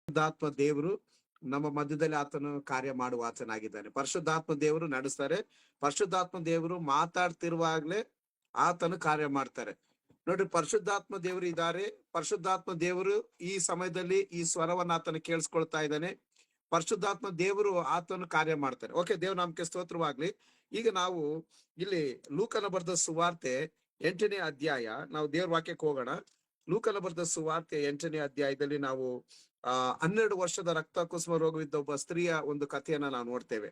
ಪರಿಶುದ್ಧಾತ್ಮ ದೇವರು ನಮ್ಮ ಮಧ್ಯದಲ್ಲಿ ಆತನು ಕಾರ್ಯ ಮಾಡುವ ಆತನಾಗಿದ್ದಾನೆ. ಪರಿಶುದ್ಧಾತ್ಮ ದೇವರು ನಡೆಸ್ತಾರೆ. ಪರಿಶುದ್ಧಾತ್ಮ ದೇವರು ಮಾತಾಡ್ತಿರುವಾಗ್ಲೇ ಆತನು ಕಾರ್ಯ ಮಾಡ್ತಾರೆ. ನೋಡ್ರಿ, ಪರಿಶುದ್ಧಾತ್ಮ ದೇವರು ಇದ್ದಾರೆ. ಪರಿಶುದ್ಧಾತ್ಮ ದೇವರು ಈ ಸಮಯದಲ್ಲಿ ಈ ಸ್ವರವನ್ನ ಆತನು ಕೇಳಿಸ್ಕೊಳ್ತಾ ಇದ್ದಾನೆ. ಪರಿಶುದ್ಧಾತ್ಮ ದೇವರು ಆತನು ಕಾರ್ಯ ಮಾಡ್ತಾರೆ. ಓಕೆ, ದೇವ್ರ ನಾಮಕ್ಕೆ ಸ್ತೋತ್ರವಾಗ್ಲಿ. ಈಗ ನಾವು ಇಲ್ಲಿ ಲೂಕನ ಬರೆದ ಸುವಾರ್ತೆ 8ನೇ ಅಧ್ಯಾಯ, ನಾವು ದೇವ್ರ ವಾಕ್ಯಕ್ಕೆ ಹೋಗೋಣ. ಲೂಕನ ಬರೆದ ಸುವಾರ್ತೆ 8ನೇ ಅಧ್ಯಾಯದಲ್ಲಿ ನಾವು 12 ವರ್ಷದ ರಕ್ತ ಕುಸುಮ ರೋಗವಿದ್ದ ಒಬ್ಬ ಸ್ತ್ರೀಯ ಒಂದು ಕಥೆಯನ್ನ ನಾವು ನೋಡ್ತೇವೆ.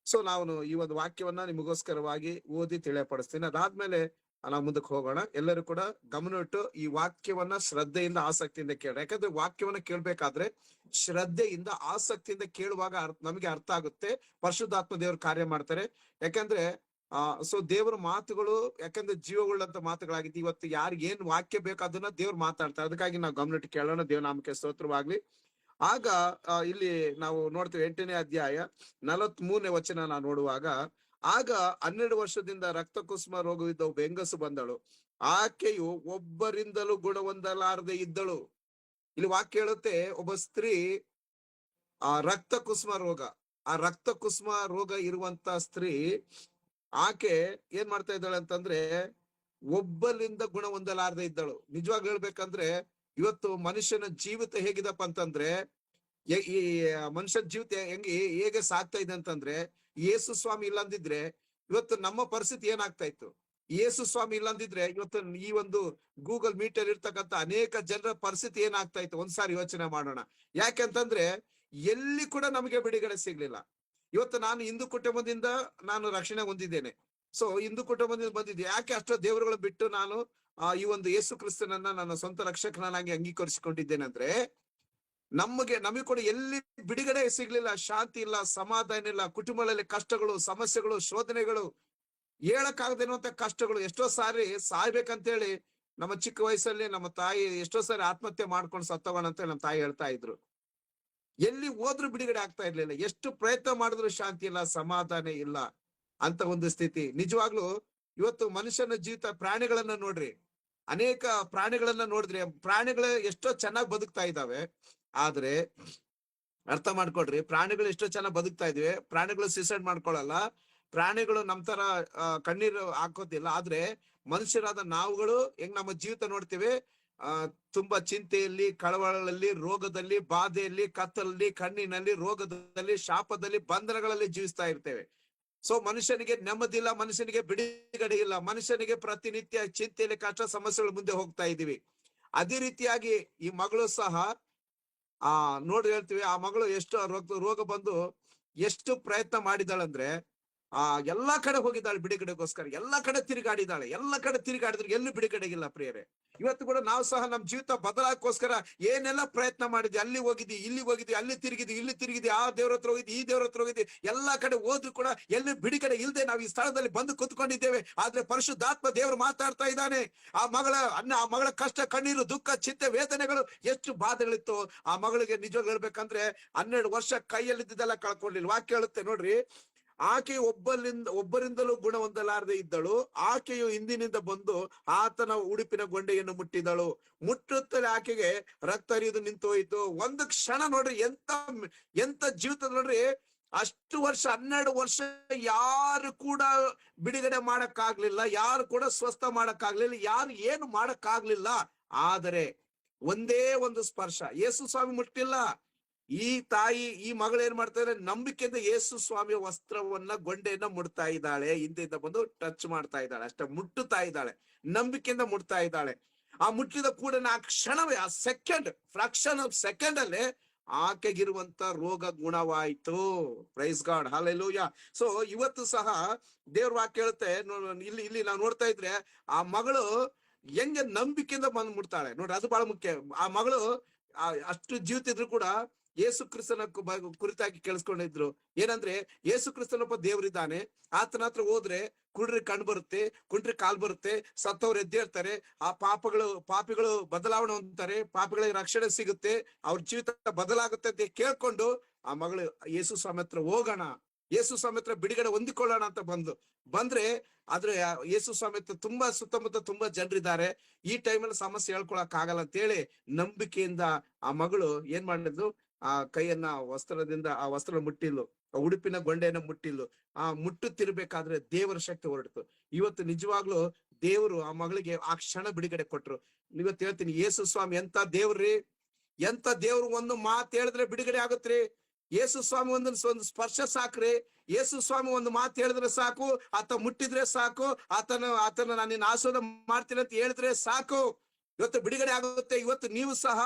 ಸೊ ನಾವು ಈ ಒಂದು ವಾಕ್ಯವನ್ನ ನಿಮಗೋಸ್ಕರವಾಗಿ ಓದಿ ತಿಳಿಯಪಡಿಸ್ತೀನಿ. ಅದಾದ್ಮೇಲೆ ನಾವು ಮುಂದಕ್ಕೆ ಹೋಗೋಣ. ಎಲ್ಲರೂ ಕೂಡ ಗಮನವಿಟ್ಟು ಈ ವಾಕ್ಯವನ್ನ ಶ್ರದ್ಧೆಯಿಂದ ಆಸಕ್ತಿಯಿಂದ ಕೇಳಿ. ಯಾಕಂದ್ರೆ ವಾಕ್ಯವನ್ನ ಕೇಳ್ಬೇಕಾದ್ರೆ ಶ್ರದ್ಧೆಯಿಂದ ಆಸಕ್ತಿಯಿಂದ ಕೇಳುವಾಗ ನಮಗೆ ಅರ್ಥ ಆಗುತ್ತೆ. ಪರಿಶುದ್ಧಾತ್ಮ ದೇವರು ಕಾರ್ಯ ಮಾಡ್ತಾರೆ. ಯಾಕಂದ್ರೆ ಸೊ ದೇವರ ಮಾತುಗಳು, ಯಾಕಂದ್ರೆ ಜೀವವುಳ್ಳಂತ ಮಾತುಗಳಾಗಿದ್ದು. ಇವತ್ತು ಯಾರಿಗೆ ಏನ್ ವಾಕ್ಯ ಬೇಕು ಅದನ್ನ ದೇವ್ರು ಮಾತಾಡ್ತಾರೆ. ಅದಕ್ಕಾಗಿ ನಾವು ಗಮನಿಟ್ಟು ಕೇಳೋಣ. ದೇವ್ರ ನಾಮಕ್ಕೆ ಸ್ತೋತ್ರವಾಗ್ಲಿ. ಆಗ ಇಲ್ಲಿ ನಾವು ನೋಡ್ತೇವೆ 8ನೇ ಅಧ್ಯಾಯ 43ನೇ ವಚನ ನಾವು ನೋಡುವಾಗ, ಆಗ 12 ವರ್ಷದಿಂದ ರಕ್ತ ಕುಸುಮ ರೋಗವಿದ್ದ ಒಬ್ಬ ಹೆಂಗಸು ಬಂದಳು. ಆಕೆಯು ಒಬ್ಬರಿಂದಲೂ ಗುಣಹೊಂದಲಾರದೆ ಇದ್ದಳು. ಇಲ್ಲಿ ವಾಕ್ಯ ಹೇಳುತ್ತೆ, ಒಬ್ಬ ಸ್ತ್ರೀ ರಕ್ತ ಕುಸುಮ ರೋಗ ಇರುವಂತ ಸ್ತ್ರೀ, ಆಕೆ ಏನ್ ಮಾಡ್ತಾ ಇದ್ದಾಳೆ ಅಂತಂದ್ರೆ ಒಬ್ಬರಿಂದ ಗುಣ ಹೊಂದಲಾರದೆ ಇದ್ದಳು. ನಿಜವಾಗಿ ಹೇಳ್ಬೇಕಂದ್ರೆ ಇವತ್ತು ಮನುಷ್ಯನ ಜೀವಿತ ಹೇಗಿದಪ್ಪ ಅಂತಂದ್ರೆ, ಈ ಮನುಷ್ಯನ ಜೀವಿತ ಹೇಗೆ ಸಾಕ್ತಾ ಇದೆ ಅಂತಂದ್ರೆ, ಯೇಸು ಸ್ವಾಮಿ ಇಲ್ಲಂದಿದ್ರೆ ಇವತ್ತು ನಮ್ಮ ಪರಿಸ್ಥಿತಿ ಏನಾಗ್ತಾ ಇತ್ತು. ಯೇಸು ಸ್ವಾಮಿ ಇಲ್ಲಂದಿದ್ರೆ ಇವತ್ತು ಈ ಒಂದು ಗೂಗಲ್ ಮೀಟ್ ಅಲ್ಲಿ ಇರ್ತಕ್ಕಂಥ ಅನೇಕ ಜನರ ಪರಿಸ್ಥಿತಿ ಏನಾಗ್ತಾ ಇತ್ತು. ಒಂದ್ಸಾರಿ ಯೋಚನೆ ಮಾಡೋಣ. ಯಾಕೆಂತಂದ್ರೆ ಎಲ್ಲಿ ಕೂಡ ನಮಗೆ ಬಿಡುಗಡೆ ಸಿಗ್ಲಿಲ್ಲ. ಇವತ್ತು ನಾನು ಹಿಂದೂ ಕುಟುಂಬದಿಂದ ನಾನು ರಕ್ಷಣೆ ಹೊಂದಿದ್ದೇನೆ. ಸೊ ಹಿಂದೂ ಕುಟುಂಬದಿಂದ ಬಂದಿದ್ದೆ. ಯಾಕೆ ಅಷ್ಟೋ ದೇವರುಗಳು ಬಿಟ್ಟು ನಾನು ಈ ಒಂದು ಯೇಸು ಕ್ರಿಸ್ತನನ್ನ ನನ್ನ ಸ್ವಂತ ರಕ್ಷಕನಾಗಿ ಅಂಗೀಕರಿಸಿಕೊಂಡಿದ್ದೇನೆ ಅಂದ್ರೆ, ನಮಗೆ ಕೂಡ ಎಲ್ಲಿ ಬಿಡುಗಡೆ ಸಿಗ್ಲಿಲ್ಲ, ಶಾಂತಿ ಇಲ್ಲ, ಸಮಾಧಾನ ಇಲ್ಲ. ಕುಟುಂಬಗಳಲ್ಲಿ ಕಷ್ಟಗಳು, ಸಮಸ್ಯೆಗಳು, ಶೋಧನೆಗಳು, ಹೇಳಕ್ಕಾಗದೇನುವಂತ ಕಷ್ಟಗಳು. ಎಷ್ಟೋ ಸಾರಿ ಸಾಯ್ಬೇಕಂತೇಳಿ ನಮ್ಮ ಚಿಕ್ಕ ವಯಸ್ಸಲ್ಲಿ ನಮ್ಮ ತಾಯಿ ಎಷ್ಟೋ ಸಾರಿ ಆತ್ಮಹತ್ಯೆ ಮಾಡ್ಕೊಂಡು ಸತ್ತವಣ ಅಂತ ನಮ್ಮ ತಾಯಿ ಹೇಳ್ತಾ ಇದ್ರು. ಎಲ್ಲಿ ಹೋದ್ರು ಬಿಡುಗಡೆ ಆಗ್ತಾ ಇರ್ಲಿಲ್ಲ. ಎಷ್ಟು ಪ್ರಯತ್ನ ಮಾಡಿದ್ರು ಶಾಂತಿ ಇಲ್ಲ, ಸಮಾಧಾನ ಇಲ್ಲ ಅಂತ ಒಂದು ಸ್ಥಿತಿ. ನಿಜವಾಗ್ಲೂ ಇವತ್ತು ಮನುಷ್ಯನ ಜೀವಿತ, ಪ್ರಾಣಿಗಳನ್ನ ನೋಡ್ರಿ, ಅನೇಕ ಪ್ರಾಣಿಗಳನ್ನ ನೋಡಿದ್ರೆ ಪ್ರಾಣಿಗಳು ಎಷ್ಟೋ ಚೆನ್ನಾಗಿ ಬದುಕ್ತಾ ಇದ್ದಾವೆ. ಆದ್ರೆ ಅರ್ಥ ಮಾಡ್ಕೊಡ್ರಿ, ಪ್ರಾಣಿಗಳು ಎಷ್ಟೋ ಚೆನ್ನಾಗಿ ಬದುಕ್ತಾ ಇದ್ವಿ. ಪ್ರಾಣಿಗಳು ಸೂಸೈಡ್ ಮಾಡ್ಕೊಳಲ್ಲ, ಪ್ರಾಣಿಗಳು ನಮ್ ತರ ಕಣ್ಣೀರು ಹಾಕೋದಿಲ್ಲ. ಆದ್ರೆ ಮನುಷ್ಯರಾದ ನಾವುಗಳು ಹೆಂಗ್ ನಮ್ಮ ಜೀವಿತ ನೋಡ್ತೀವಿ, ತುಂಬಾ ಚಿಂತೆಯಲ್ಲಿ, ಕಳವಳದಲ್ಲಿ, ರೋಗದಲ್ಲಿ, ಬಾಧೆಯಲ್ಲಿ, ಕತ್ತಲಲ್ಲಿ, ಕಣ್ಣಿನಲ್ಲಿ, ರೋಗದಲ್ಲಿ, ಶಾಪದಲ್ಲಿ, ಬಂಧನಗಳಲ್ಲಿ ಜೀವಿಸ್ತಾ ಇರ್ತೇವೆ. ಸೊ ಮನುಷ್ಯನಿಗೆ ನೆಮ್ಮದಿ ಇಲ್ಲ, ಮನುಷ್ಯನಿಗೆ ಬಿಡುಗಡೆ ಇಲ್ಲ, ಮನುಷ್ಯನಿಗೆ ಪ್ರತಿನಿತ್ಯ ಚಿಂತೆಯಲ್ಲಿ, ಕಷ್ಟ ಸಮಸ್ಯೆಗಳ ಮುಂದೆ ಹೋಗ್ತಾ ಇದೀವಿ. ಅದೇ ರೀತಿಯಾಗಿ ಈ ಮಗಳು ಸಹ ನೋಡಿ ಹೇಳ್ತೀವಿ, ಆ ಮಗಳು ಎಷ್ಟು ರೋಗ ಬಂದು ಎಷ್ಟು ಪ್ರಯತ್ನ ಮಾಡಿದಾಳಂದ್ರೆ ಎಲ್ಲಾ ಕಡೆ ಹೋಗಿದ್ದಾಳೆ ಬಿಡುಗಡೆಗೋಸ್ಕರ. ಎಲ್ಲಾ ಕಡೆ ತಿರುಗಾಡಿದಾಳೆ. ಎಲ್ಲಾ ಕಡೆ ತಿರುಗಾಡಿದ್ರೆ ಎಲ್ಲೂ ಬಿಡುಗಡೆಗಿಲ್ಲ ಪ್ರಿಯರೇ. ಇವತ್ತು ಕೂಡ ನಾವು ಸಹ ನಮ್ ಜೀವಿತ ಬದಲಾಗೋಸ್ಕರ ಏನೆಲ್ಲ ಪ್ರಯತ್ನ ಮಾಡಿದ್ವಿ. ಅಲ್ಲಿ ಹೋಗಿದ್ವಿ, ಇಲ್ಲಿ ಹೋಗಿದ್ವಿ, ಅಲ್ಲಿ ತಿರುಗಿದ್ವಿ, ಆ ದೇವ್ರ ಹತ್ರ ಹೋಗಿದ್ವಿ, ಈ ದೇವ್ರ ಹತ್ರ ಹೋಗಿದ್ವಿ. ಎಲ್ಲಾ ಕಡೆ ಹೋದ್ರು ಕೂಡ ಎಲ್ಲಿ ಬಿಡುಗಡೆ ಇಲ್ಲದೆ ನಾವು ಈ ಸ್ಥಳದಲ್ಲಿ ಬಂದು ಕುತ್ಕೊಂಡಿದ್ದೇವೆ. ಆದ್ರೆ ಪರಿಶುದ್ಧಾತ್ಮ ದೇವರು ಮಾತಾಡ್ತಾ ಇದ್ದಾನೆ. ಆ ಮಗಳ ಕಷ್ಟ, ಕಣ್ಣೀರು, ದುಃಖ, ಚಿಂತೆ, ವೇದನೆಗಳು, ಎಷ್ಟು ಬಾಧೆಗಳಿತ್ತು ಆ ಮಗಳಿಗೆ. ನಿಜವಾಗಿ ಹೇಳ್ಬೇಕಂದ್ರೆ 12 ವರ್ಷ ಕೈಯಲ್ಲಿದ್ದೆಲ್ಲ ಕಳ್ಕೊಳ್ಳಿಲ್ಲ. ವಾಕ್ಯ ಹೇಳುತ್ತೆ ನೋಡ್ರಿ, ಆಕೆ ಒಬ್ಬರಿಂದಲೂ ಗುಣ ಹೊಂದಲಾರದೆ ಇದ್ದಳು. ಆಕೆಯು ಹಿಂದಿನಿಂದ ಬಂದು ಆತನ ಉಡುಪಿನ ಗೊಂಡೆಯನ್ನು ಮುಟ್ಟಿದಳು. ಮುಟ್ಟುತ್ತಲೇ ಆಕೆಗೆ ರಕ್ತ ಹರಿಯುವುದು ನಿಂತು ಹೋಯಿತು. ಒಂದು ಕ್ಷಣ ನೋಡ್ರಿ, ಎಂತ ಜೀವಿತ ನೋಡ್ರಿ. ಅಷ್ಟು ವರ್ಷ, 12 ವರ್ಷ ಯಾರು ಕೂಡ ಬಿಡುಗಡೆ ಮಾಡಕ್ಕಾಗ್ಲಿಲ್ಲ, ಯಾರು ಕೂಡ ಸ್ವಸ್ಥ ಮಾಡಕ್ಕಾಗ್ಲಿಲ್ಲ, ಯಾರು ಏನು ಮಾಡಕ್ಕಾಗ್ಲಿಲ್ಲ. ಆದರೆ ಒಂದೇ ಒಂದು ಸ್ಪರ್ಶ, ಯೇಸು ಸ್ವಾಮಿ ಮುಟ್ಟಿಲ್ಲ. ಈ ತಾಯಿ, ಈ ಮಗಳು ಏನ್ ಮಾಡ್ತಾ ಇದ್ದಾರೆ, ನಂಬಿಕೆಯಿಂದ ಯೇಸು ಸ್ವಾಮಿಯ ವಸ್ತ್ರವನ್ನ, ಗೊಂಡೆಯನ್ನ ಮುಟ್ತಾ ಇದ್ದಾಳೆ. ಹಿಂದೆಯಿಂದ ಬಂದು ಟಚ್ ಮಾಡ್ತಾ ಇದ್ದಾಳೆ, ಅಷ್ಟೇ, ಮುಟ್ಟುತ್ತಾ ಇದ್ದಾಳೆ, ನಂಬಿಕೆಯಿಂದ ಮುಟ್ತಾ ಇದ್ದಾಳೆ. ಆ ಮುಟ್ಟಿದ ಕೂಡ ಆ ಕ್ಷಣವೇ, ಆ ಸೆಕೆಂಡ್, ಫ್ರಾಕ್ಷನ್ ಆಫ್ ಸೆಕೆಂಡ್ ಅಲ್ಲೇ ಆಕೆಗಿರುವಂತ ರೋಗ ಗುಣವಾಯ್ತು. Praise God, hallelujah. ಸೊ ಇವತ್ತು ಸಹ ದೇವ್ರ ವಾಕ್ಯ ಹೇಳುತ್ತೆ, ಇಲ್ಲಿ ನಾವು ನೋಡ್ತಾ ಇದ್ರೆ ಆ ಮಗಳು ಹೆಂಗೆ ನಂಬಿಕೆಯಿಂದ ಬಂದು ಮುಟ್ತಾಳೆ ನೋಡ್ರಿ. ಅದು ಬಹಳ ಮುಖ್ಯ. ಆ ಮಗಳು ಅಷ್ಟು ಜೀವಿತಿದ್ರು ಕೂಡ ಯೇಸು ಕ್ರಿಸ್ತನ ಕುರಿತಾಗಿ ಕೇಳಿಸ್ಕೊಂಡಿದ್ರು. ಏನಂದ್ರೆ ಯೇಸು ಕ್ರಿಸ್ತನೊಬ್ಬ ದೇವರಿದ್ದಾನೆ. ಆತನ ಹತ್ರ ಹೋದ್ರೆ ಕುಡ್ರಿ ಕಣ್ ಬರುತ್ತೆ, ಕುಂಡ್ರಿ ಕಾಲ್ ಬರುತ್ತೆ, ಸತ್ತವ್ರು ಎದ್ದೇಳ್ತಾರೆ, ಆ ಪಾಪಿಗಳು ಬದಲಾವಣೆ ಹೊಂದ್ತಾರೆ, ಪಾಪಿಗಳಿಗೆ ರಕ್ಷಣೆ ಸಿಗುತ್ತೆ, ಅವ್ರ ಜೀವಿತ ಬದಲಾಗುತ್ತೆ ಅಂತ ಕೇಳ್ಕೊಂಡು ಆ ಮಗಳು ಯೇಸು ಸ್ವಾಮಿ ಹತ್ರ ಹೋಗೋಣ, ಯೇಸು ಸ್ವಾಮಿ ಹತ್ರ ಬಿಡುಗಡೆ ಹೊಂದಿಕೊಳ್ಳೋಣ ಅಂತ ಬಂದ್ರೆ ಆದ್ರೆ ಯೇಸು ಸ್ವಾಮಿ ಹತ್ರ ತುಂಬಾ ಸುತ್ತಮುತ್ತ ತುಂಬಾ ಜನರಿದ್ದಾರೆ. ಈ ಟೈಮಲ್ಲಿ ಸಮಸ್ಯೆ ಹೇಳ್ಕೊಳಕ್ ಆಗಲ್ಲ ಅಂತ ಹೇಳಿ ನಂಬಿಕೆಯಿಂದ ಆ ಮಗಳು ಏನ್ ಮಾಡಿದ್ಲು, ಆ ಕೈಯನ್ನ ವಸ್ತ್ರದಿಂದ ಆ ವಸ್ತ್ರ ಮುಟ್ಟಿಲ್ಲು, ಆ ಉಡುಪಿನ ಗೊಂಡೆಯನ್ನ ಮುಟ್ಟಿಲ್ಲು, ಆ ಮುಟ್ಟುತ್ತಿರ್ಬೇಕಾದ್ರೆ ದೇವರ ಶಕ್ತಿ ಹೊರಡ್ತು. ಇವತ್ತು ನಿಜವಾಗ್ಲೂ ದೇವರು ಆ ಮಗಳಿಗೆ ಆ ಕ್ಷಣ ಬಿಡುಗಡೆ ಕೊಟ್ರು. ಇವತ್ತು ಹೇಳ್ತೀನಿ, ಯೇಸು ಸ್ವಾಮಿ ಎಂತ ದೇವ್ರಿ, ಎಂತ ದೇವ್ರು. ಒಂದು ಮಾತು ಹೇಳಿದ್ರೆ ಬಿಡುಗಡೆ ಆಗುತ್ತ್ರಿ. ಯೇಸು ಸ್ವಾಮಿ ಒಂದು ಸ್ಪರ್ಶ ಸಾಕ್ರಿ. ಯೇಸು ಸ್ವಾಮಿ ಒಂದು ಮಾತು ಹೇಳಿದ್ರೆ ಸಾಕು, ಆತ ಮುಟ್ಟಿದ್ರೆ ಸಾಕು, ಆತನ ನಾನು ನಿನ್ನ ಆಶೀರ್ವಾದ ಮಾಡ್ತೀನಿ ಅಂತ ಹೇಳಿದ್ರೆ ಸಾಕು, ಇವತ್ತು ಬಿಡುಗಡೆ ಆಗುತ್ತೆ. ಇವತ್ತು ನೀವು ಸಹ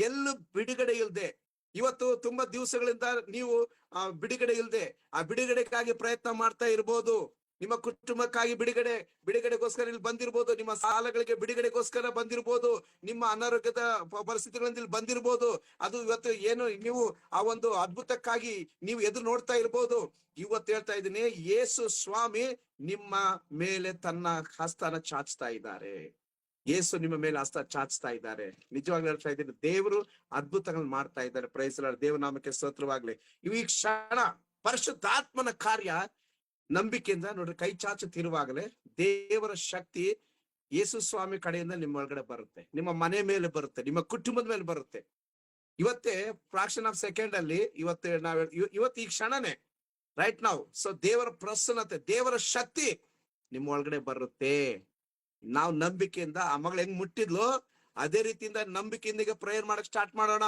ಎಲ್ಲೂ ಬಿಡುಗಡೆ ಇಲ್ಲದೆ, ಇವತ್ತು ತುಂಬಾ ದಿವಸಗಳಿಂದ ನೀವು ಬಿಡುಗಡೆ ಇಲ್ಲದೆ ಆ ಬಿಡುಗಡೆಗಾಗಿ ಪ್ರಯತ್ನ ಮಾಡ್ತಾ ಇರ್ಬೋದು. ನಿಮ್ಮ ಕುಟುಂಬಕ್ಕಾಗಿ ಬಿಡುಗಡೆಗೋಸ್ಕರ ಇಲ್ಲಿ ಬಂದಿರ್ಬೋದು, ನಿಮ್ಮ ಸಾಲಗಳಿಗೆ ಬಿಡುಗಡೆಗೋಸ್ಕರ ಬಂದಿರ್ಬೋದು, ನಿಮ್ಮ ಅನಾರೋಗ್ಯದ ಪರಿಸ್ಥಿತಿಗಳಿಂದ ಇಲ್ಲಿ ಬಂದಿರ್ಬೋದು. ಅದು ಇವತ್ತು ಏನು ನೀವು ಆ ಒಂದು ಅದ್ಭುತಕ್ಕಾಗಿ ನೀವು ಎದುರು ನೋಡ್ತಾ ಇರ್ಬೋದು. ಇವತ್ತು ಹೇಳ್ತಾ ಇದ್ದೀನಿ, ಯೇಸು ಸ್ವಾಮಿ ನಿಮ್ಮ ಮೇಲೆ ತನ್ನ ಹಸ್ತನ ಚಾಚ್ತಾ ಇದ್ದಾರೆ. ಯೇಸು ನಿಮ್ಮ ಮೇಲೆ ಹಸ್ತ ಚಾಚ್ತಾ ಇದ್ದಾರೆ. ನಿಜವಾಗ್ಲೂ ಹೇಳ್ತಾ ಇದ್ದೀನಿ, ದೇವರು ಅದ್ಭುತಗಳನ್ನ ಮಾಡ್ತಾ ಇದ್ದಾರೆ. Praise Lord. ದೇವನಾಮಕ್ಕೆ ಸ್ತೋತ್ರವಾಗ್ಲಿ. ಈ ಕ್ಷಣ ಪರಿಶುದ್ಧಾತ್ಮನ ಕಾರ್ಯ ನಂಬಿಕೆಯಿಂದ ನೋಡ್ರಿ, ಕೈ ಚಾಚುತ್ತಿರುವಾಗಲೇ ದೇವರ ಶಕ್ತಿ ಯೇಸು ಸ್ವಾಮಿ ಕಡೆಯಿಂದ ನಿಮ್ಮ ಒಳಗಡೆ ಬರುತ್ತೆ, ನಿಮ್ಮ ಮನೆ ಮೇಲೆ ಬರುತ್ತೆ, ನಿಮ್ಮ ಕುಟುಂಬದ ಮೇಲೆ ಬರುತ್ತೆ. ಇವತ್ತೇ ಫ್ರಾಕ್ಷನ್ ಆಫ್ ಸೆಕೆಂಡ್ ಅಲ್ಲಿ ಇವತ್ತು ಈ ಕ್ಷಣನೇ ರೈಟ್ ನಾವು. ಸೊ ದೇವರ ಪ್ರಸನ್ನತೆ, ದೇವರ ಶಕ್ತಿ ನಿಮ್ಮ ಒಳಗಡೆ ಬರುತ್ತೆ. ನಾವು ನಂಬಿಕೆಯಿಂದ ಆ ಮಗಳು ಹೆಂಗ್ ಮುಟ್ಟಿದ್ಲು ಅದೇ ರೀತಿಯಿಂದ ನಂಬಿಕೆಯಿಂದ ಈಗ ಪ್ರೇಯರ್ ಮಾಡಕ್ ಸ್ಟಾರ್ಟ್ ಮಾಡೋಣ.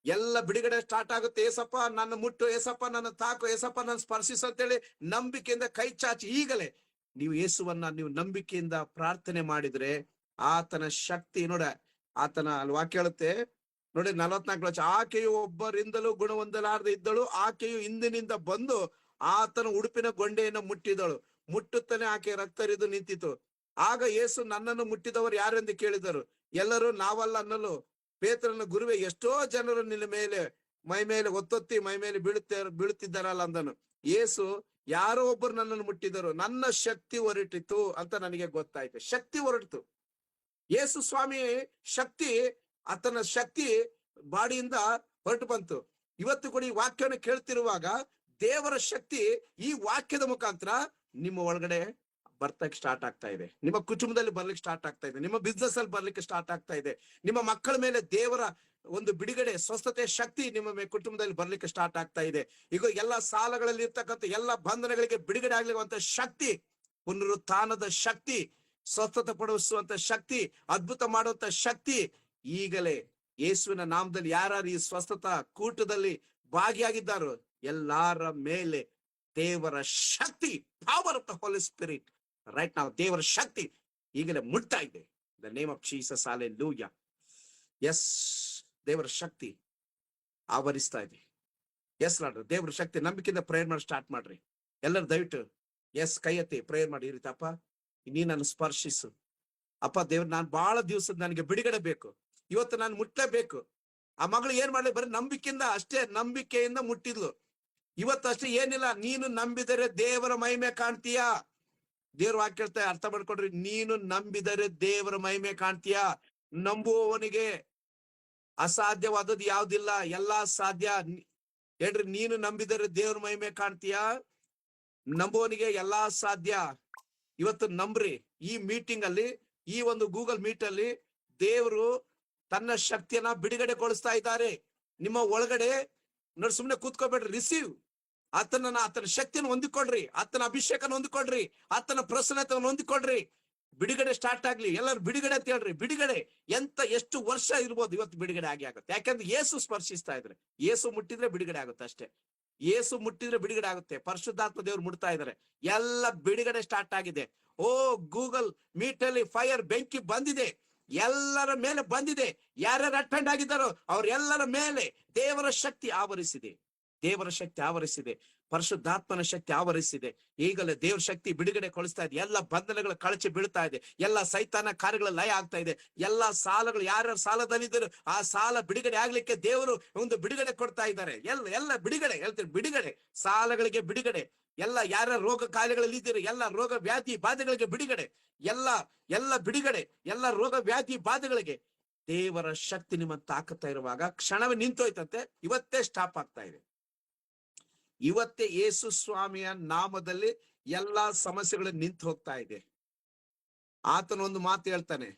ಎಲ್ಲ ಬಿಡುಗಡೆ ಸ್ಟಾರ್ಟ್ ಆಗುತ್ತೆ. ಏಸಪ್ಪ ನನ್ನ ಮುಟ್ಟು, ಏಸಪ್ಪ ನನ್ನ ತಾಕು, ಏಸಪ್ಪ ನನ್ನ ಸ್ಪರ್ಶಿಸು ಅಂತೇಳಿ ನಂಬಿಕೆಯಿಂದ ಕೈ ಚಾಚಿ ಈಗಲೇ ನೀವು ಯೇಸುವನ್ನ ನೀವು ನಂಬಿಕೆಯಿಂದ ಪ್ರಾರ್ಥನೆ ಮಾಡಿದ್ರೆ ಆತನ ಶಕ್ತಿ ನೋಡ, ಆತನ ಅಲ್ಲಿ ವಾಕ್ಯ ಹೇಳುತ್ತೆ ನೋಡಿ 44 ವರ್ಷ, ಆಕೆಯು ಒಬ್ಬರಿಂದಲೂ ಗುಣಹೊಂದಲಾರದೆ ಇದ್ದಳು. ಆಕೆಯು ಹಿಂದಿನಿಂದ ಬಂದು ಆತನ ಉಡುಪಿನ ಗೊಂಡೆಯನ್ನು ಮುಟ್ಟಿದಳು. ಮುಟ್ಟುತ್ತಾನೆ ಆಕೆ ರಕ್ತ ಹರಿದು ನಿಂತಿತು. ಆಗ ಯೇಸು, ನನ್ನನ್ನು ಮುಟ್ಟಿದವರು ಯಾರೆಂದು ಕೇಳಿದರು. ಎಲ್ಲರೂ ನಾವಲ್ಲ ಅನ್ನಲು ಪೇತ್ರನ, ಗುರುವೆ, ಎಷ್ಟೋ ಜನರು ನಿನ್ನ ಮೇಲೆ ಮೈ ಮೇಲೆ ಒತ್ತೊತ್ತಿ ಮೈ ಮೇಲೆ ಬೀಳುತ್ತಿದ್ದಾರಲ್ಲ ಅಂದನು. ಯೇಸು, ಯಾರೋ ಒಬ್ಬರು ನನ್ನನ್ನು ಮುಟ್ಟಿದರು, ನನ್ನ ಶಕ್ತಿ ಹೊರಟಿತು ಅಂತ ನನಗೆ ಗೊತ್ತಾಯ್ತು. ಶಕ್ತಿ ಹೊರಟಿತು. ಯೇಸು ಸ್ವಾಮಿ ಶಕ್ತಿ, ಆತನ ಶಕ್ತಿ ಬಾಡಿಯಿಂದ ಹೊರಟು ಬಂತು. ಇವತ್ತು ಕೂಡ ಈ ವಾಕ್ಯವನ್ನು ಕೇಳ್ತಿರುವಾಗ ದೇವರ ಶಕ್ತಿ ಈ ವಾಕ್ಯದ ಮುಖಾಂತರ ನಿಮ್ಮ ಒಳಗಡೆ ಬರ್ತಕ್ಕೆ ಸ್ಟಾರ್ಟ್ ಆಗ್ತಾ ಇದೆ. ನಿಮ್ಮ ಕುಟುಂಬದಲ್ಲಿ ಬರ್ಲಿಕ್ಕೆ ಸ್ಟಾರ್ಟ್ ಆಗ್ತಾ ಇದೆ. ನಿಮ್ಮ ಬಿಸ್ನೆಸ್ ಅಲ್ಲಿ ಬರ್ಲಿಕ್ಕೆ ಸ್ಟಾರ್ಟ್ ಆಗ್ತಾ ಇದೆ. ನಿಮ್ಮ ಮಕ್ಕಳ ಮೇಲೆ ದೇವರ ಒಂದು ಬಿಡುಗಡೆ, ಸ್ವಸ್ಥತೆ ಶಕ್ತಿ ನಿಮ್ಮ ಕುಟುಂಬದಲ್ಲಿ ಬರ್ಲಿಕ್ಕೆ ಸ್ಟಾರ್ಟ್ ಆಗ್ತಾ ಇದೆ. ಈಗ ಎಲ್ಲಾ ಸಾಲಗಳಲ್ಲಿ ಇರ್ತಕ್ಕಂಥ ಎಲ್ಲಾ ಬಂಧನಗಳಿಗೆ ಬಿಡುಗಡೆ ಆಗ್ಲಿರುವಂತ ಶಕ್ತಿ, ಪುನರುತ್ಥಾನದ ಶಕ್ತಿ, ಸ್ವಸ್ಥತೆ ಪಡಿಸುವಂತ ಶಕ್ತಿ, ಅದ್ಭುತ ಮಾಡುವಂತ ಶಕ್ತಿ ಈಗಲೇ ಯೇಸುವಿನ ನಾಮದಲ್ಲಿ ಯಾರು ಈ ಸ್ವಸ್ಥತಾ ಕೂಟದಲ್ಲಿ ಭಾಗಿಯಾಗಿದ್ದಾರೋ ಎಲ್ಲಾರ ಮೇಲೆ ದೇವರ ಶಕ್ತಿ, power of the holy spirit right ನಾವು, ದೇವರ ಶಕ್ತಿ ಈಗಲೇ ಮುಟ್ತಾ ಇದೆ. The name of Jesus, hallelujah. Yes, ದೇವರ ಶಕ್ತಿ ಆವರಿಸ್ತಾ ಇದೆ. ಎಸ್ ಲಾರ್ಡ್, ದೇವರ ಶಕ್ತಿ. ನಂಬಿಕೆಯಿಂದ ಪ್ರೇಯರ್ ಮಾಡಿ ಸ್ಟಾರ್ಟ್ ಮಾಡ್ರಿ ಎಲ್ಲರೂ. ದಯವಿಟ್ಟು ಎಸ್ ಕೈ ಎತ್ತಿ ಪ್ರೇಯರ್ ಮಾಡಿ. ಈ ರೀತಿ, ಅಪ್ಪ ನೀ ನನ್ನ ಸ್ಪರ್ಶಿಸು. ಅಪ್ಪ ದೇವ್ರ, ನಾನು ಬಹಳ ದಿವಸದ ನನಗೆ ಬಿಡುಗಡೆ ಬೇಕು, ಇವತ್ತು ನಾನು ಮುಟ್ಟಲೇಬೇಕು. ಆ ಮಗಳು ಏನ್ ಮಾಡ್ಲಿ, ಬರೀ ನಂಬಿಕೆಯಿಂದ ಅಷ್ಟೇ, ನಂಬಿಕೆಯಿಂದ ಮುಟ್ಟಿದ್ಲು. ಇವತ್ತು ಅಷ್ಟೇ, ಏನಿಲ್ಲ, ನೀನು ನಂಬಿದರೆ ದೇವರ ಮಹಿಮೆ ಕಾಣ್ತೀಯಾ. ದೇವ್ರ ವಾಕ್ಯ ಹೇಳ್ತಾ, ಅರ್ಥ ಮಾಡ್ಕೊಡ್ರಿ, ನೀನು ನಂಬಿದರೆ ದೇವರ ಮಹಿಮೆ ಕಾಣ್ತೀಯಾ. ನಂಬುವವನಿಗೆ ಅಸಾಧ್ಯವಾದದ್ದು ಯಾವ್ದಿಲ್ಲ, ಎಲ್ಲಾ ಸಾಧ್ಯ. ಹೇಳ್ರಿ, ನೀನು ನಂಬಿದರೆ ದೇವ್ರ ಮಹಿಮೆ ಕಾಣ್ತೀಯಾ. ನಂಬುವವನಿಗೆ ಎಲ್ಲಾ ಸಾಧ್ಯ. ಇವತ್ತು ನಂಬ್ರಿ. ಈ ಮೀಟಿಂಗ್ ಅಲ್ಲಿ, ಈ ಒಂದು ಗೂಗಲ್ ಮೀಟ್ ಅಲ್ಲಿ ದೇವರು ತನ್ನ ಶಕ್ತಿಯನ್ನ ಬಿಡುಗಡೆಗೊಳಿಸ್ತಾ ಇದ್ದಾರೆ ನಿಮ್ಮ ಒಳಗಡೆ. ನೋಡಿ, ಸುಮ್ನೆ ಕೂತ್ಕೋಬೇಡ್ರಿ. ರಿಸೀವ್ ಆತನ ಶಕ್ತಿಯನ್ನು ಹೊಂದಿಕೊಡ್ರಿ, ಆತನ ಅಭಿಷೇಕನ ಹೊಂದಿಕೊಡ್ರಿ, ಆತನ ಪ್ರಸನ್ನತೆಯನ್ನು ಹೊಂದಿಕೊಡ್ರಿ. ಬಿಡುಗಡೆ ಸ್ಟಾರ್ಟ್ ಆಗ್ಲಿ. ಎಲ್ಲರೂ ಬಿಡುಗಡೆ ಅಂತ ಹೇಳ್ರಿ. ಬಿಡುಗಡೆ ಎಷ್ಟು ವರ್ಷ ಇರ್ಬೋದು, ಇವತ್ತು ಬಿಡುಗಡೆ ಆಗುತ್ತೆ. ಯಾಕಂದ್ರೆ ಯೇಸು ಸ್ಪರ್ಶಿಸ್ತಾ ಇದ್ರೆ, ಯೇಸು ಮುಟ್ಟಿದ್ರೆ ಬಿಡುಗಡೆ ಆಗುತ್ತೆ ಅಷ್ಟೇ. ಯೇಸು ಮುಟ್ಟಿದ್ರೆ ಬಿಡುಗಡೆ ಆಗುತ್ತೆ. ಪರಿಶುದ್ಧಾತ್ಮ ದೇವ್ರು ಮುಟ್ತಾ ಇದಾರೆ. ಎಲ್ಲ ಬಿಡುಗಡೆ ಸ್ಟಾರ್ಟ್ ಆಗಿದೆ. ಓ, ಗೂಗಲ್ ಮೀಟ್ ಅಲ್ಲಿ ಫೈರ್, ಬೆಂಕಿ ಬಂದಿದೆ, ಎಲ್ಲರ ಮೇಲೆ ಬಂದಿದೆ. ಯಾರ್ಯಾರು ಅಟೆಂಡ್ ಆಗಿದ್ದಾರೋ ಅವ್ರೆಲ್ಲರ ಮೇಲೆ ದೇವರ ಶಕ್ತಿ ಆವರಿಸಿದೆ. ದೇವರ ಶಕ್ತಿ ಆವರಿಸಿದೆ. ಪರಿಶುದ್ಧಾತ್ಮನ ಶಕ್ತಿ ಆವರಿಸಿದೆ. ಈಗಲೇ ದೇವ್ರ ಶಕ್ತಿ ಬಿಡುಗಡೆ ಕೊಳಿಸ್ತಾ ಇದೆ. ಎಲ್ಲ ಬಂಧನಗಳು ಕಳಚಿ ಬೀಳ್ತಾ ಇದೆ. ಎಲ್ಲ ಸೈತಾನ ಕಾರ್ಯಗಳ ಲಯ ಆಗ್ತಾ ಇದೆ. ಎಲ್ಲಾ ಸಾಲಗಳು, ಯಾರ್ಯಾರು ಸಾಲದಲ್ಲಿದ್ದರು ಆ ಸಾಲ ಬಿಡುಗಡೆ ಆಗ್ಲಿಕ್ಕೆ ದೇವರು ಒಂದು ಬಿಡುಗಡೆ ಕೊಡ್ತಾ ಇದ್ದಾರೆ. ಎಲ್ಲ ಬಿಡುಗಡೆ ಹೇಳ್ತೀರಿ, ಬಿಡುಗಡೆ, ಸಾಲಗಳಿಗೆ ಬಿಡುಗಡೆ, ಎಲ್ಲ ಯಾರ್ಯಾರ ರೋಗ ಕಾಯಿಲೆಗಳಲ್ಲಿ ಇದ್ದೀರಿ ಎಲ್ಲ ರೋಗ ವ್ಯಾಧಿ ಬಾಧೆಗಳಿಗೆ ಬಿಡುಗಡೆ, ಎಲ್ಲ ಬಿಡುಗಡೆ, ಎಲ್ಲ ರೋಗ ವ್ಯಾಧಿ ಬಾಧೆಗಳಿಗೆ ದೇವರ ಶಕ್ತಿ ನಿಮ್ಮ ತಾಕುತ್ತಾ ಇರುವಾಗ ಕ್ಷಣವೇ ನಿಂತೋಯ್ತಂತೆ. ಇವತ್ತೇ ಸ್ಟಾಪ್ ಆಗ್ತಾ ಇದೆ. ಇವತ್ತೇ ಯೇಸು ಸ್ವಾಮಿಯ ನಾಮದಲ್ಲಿ ಎಲ್ಲಾ ಸಮಸ್ಯೆಗಳು ನಿಂತು ಹೋಗ್ತಾ ಇದೆ. ಆತನ ಒಂದು ಮಾತು ಹೇಳ್ತಾನೆ,